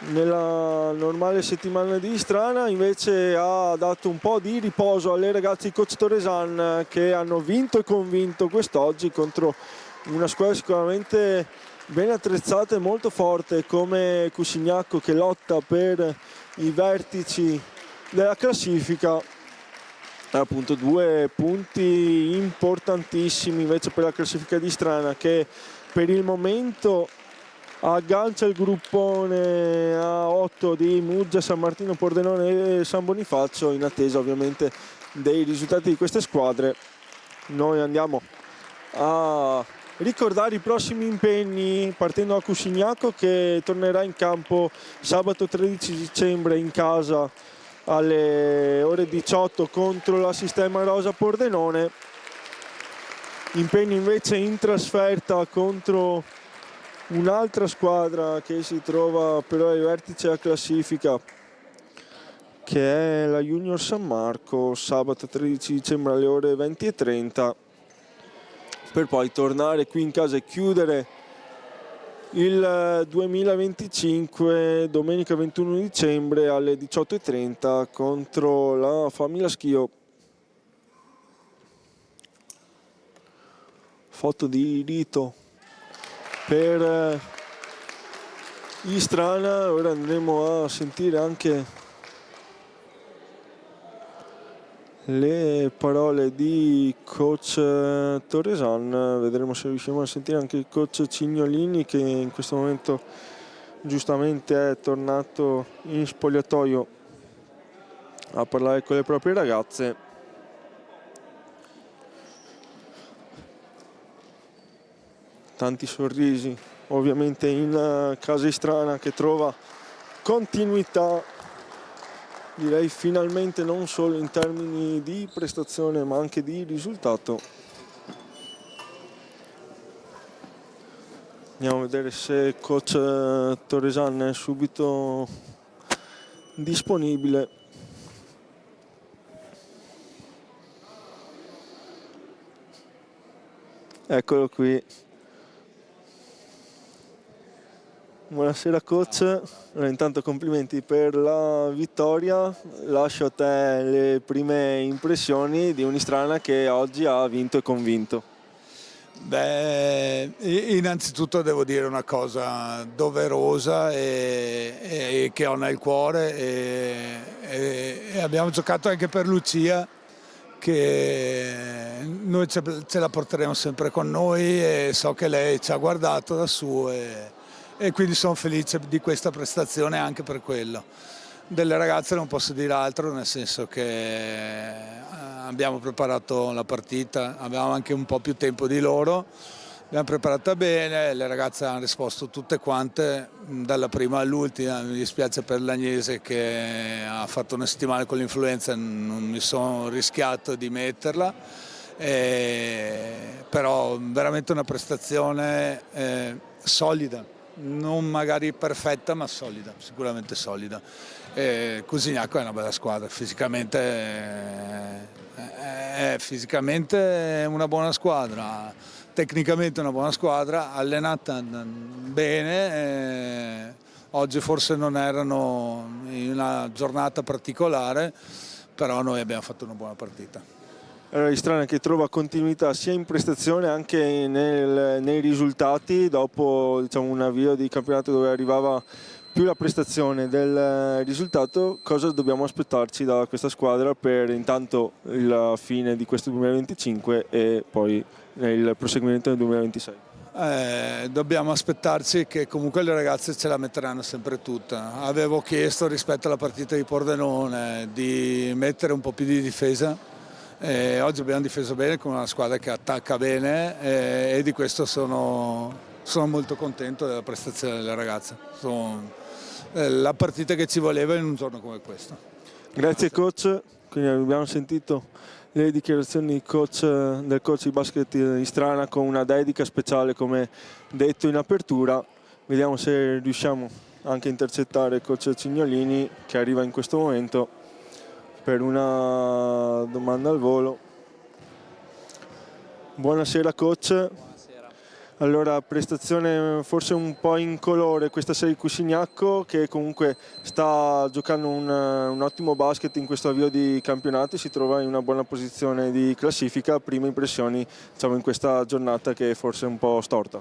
nella normale settimana di Istrana. Invece ha dato un po' di riposo alle ragazze di coach Torresan, che hanno vinto e convinto quest'oggi contro una squadra sicuramente ben attrezzata e molto forte come Cuscignacco, che lotta per i vertici della classifica. Appunto 2 punti importantissimi invece per la classifica di Istrana, che per il momento aggancia il gruppone a 8 di Muggia, San Martino, Pordenone e San Bonifacio, in attesa ovviamente dei risultati di queste squadre. Noi andiamo a ricordare i prossimi impegni partendo da Cuscignacco, che tornerà in campo sabato 13 dicembre in casa alle ore 18 contro la Sistema Rosa Pordenone. Impegni invece in trasferta contro un'altra squadra che si trova però ai vertici della classifica, che è la Junior San Marco, sabato 13 dicembre alle ore 20:30, per poi tornare qui in casa e chiudere il 2025 domenica 21 dicembre alle 18:30 contro la Famiglia Schio. Foto di rito per Istrana. Ora andremo a sentire anche le parole di coach Torresan. Vedremo se riusciamo a sentire anche il coach Cignolini, che in questo momento giustamente è tornato in spogliatoio a parlare con le proprie ragazze. Tanti sorrisi ovviamente in casa Istrana, che trova continuità, direi finalmente, non solo in termini di prestazione ma anche di risultato. Andiamo a vedere se coach Torresan è subito disponibile. Eccolo qui. Buonasera coach, allora, intanto complimenti per la vittoria. Lascio a te le prime impressioni di un'Istrana che oggi ha vinto e convinto. Beh, innanzitutto devo dire una cosa doverosa e che ho nel cuore, e abbiamo giocato anche per Lucia, che noi ce la porteremo sempre con noi, e so che lei ci ha guardato da su, e quindi sono felice di questa prestazione anche per quello. Delle ragazze non posso dire altro, nel senso che abbiamo preparato la partita, avevamo anche un po' più tempo di loro, l'abbiamo preparata bene, le ragazze hanno risposto tutte quante, dalla prima all'ultima. Mi dispiace per l'Agnese che ha fatto una settimana con l'influenza, non mi sono rischiato di metterla, però veramente una prestazione solida. Non magari perfetta, ma solida, sicuramente solida. Cuscignacco è una bella squadra, fisicamente è una buona squadra, tecnicamente una buona squadra, allenata bene. Oggi forse non erano in una giornata particolare, però noi abbiamo fatto una buona partita. Allora, Istrana che trova continuità sia in prestazione anche nei risultati, dopo, diciamo, un avvio di campionato dove arrivava più la prestazione del risultato. Cosa dobbiamo aspettarci da questa squadra per intanto la fine di questo 2025 e poi il proseguimento nel 2026? Dobbiamo aspettarci che comunque le ragazze ce la metteranno sempre tutta. Avevo chiesto rispetto alla partita di Pordenone di mettere un po' più di difesa. Oggi abbiamo difeso bene con una squadra che attacca bene, e di questo sono molto contento della prestazione delle ragazze. La partita che ci voleva in un giorno come questo. Grazie coach, quindi abbiamo sentito le dichiarazioni del coach di basket Istrana con una dedica speciale come detto in apertura. Vediamo se riusciamo anche a intercettare il coach Cignolini, che arriva in questo momento per una domanda al volo. Buonasera coach. Buonasera. Allora, prestazione forse un po' incolore questa sera di Cusignacco, che comunque sta giocando un ottimo basket in questo avvio di campionato e si trova in una buona posizione di classifica. Prime impressioni, diciamo, in questa giornata che forse è un po' storta.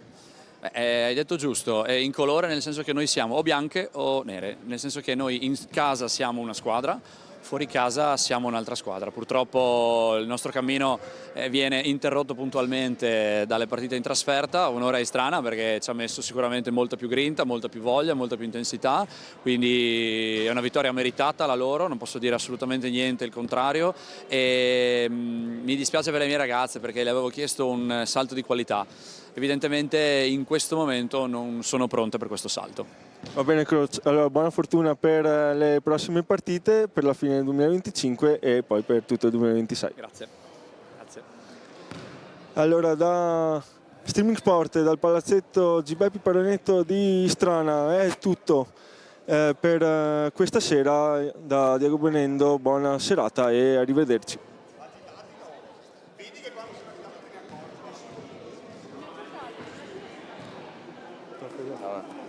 Hai detto giusto, è incolore nel senso che noi siamo o bianche o nere, nel senso che noi in casa siamo una squadra, fuori casa siamo un'altra squadra. Purtroppo il nostro cammino viene interrotto puntualmente dalle partite in trasferta, un'ora strana perché ci ha messo sicuramente molta più grinta, molta più voglia, molta più intensità, quindi è una vittoria meritata la loro, non posso dire assolutamente niente, il contrario, e mi dispiace per le mie ragazze perché le avevo chiesto un salto di qualità. Evidentemente in questo momento non sono pronte per questo salto. Va bene coach, allora buona fortuna per le prossime partite, per la fine del 2025 e poi per tutto il 2026. Grazie. Grazie. Allora da Streaming Sport, dal palazzetto Gibepi Paronetto di Istrana è tutto per questa sera. Da Diego Benendo buona serata e arrivederci. Allora.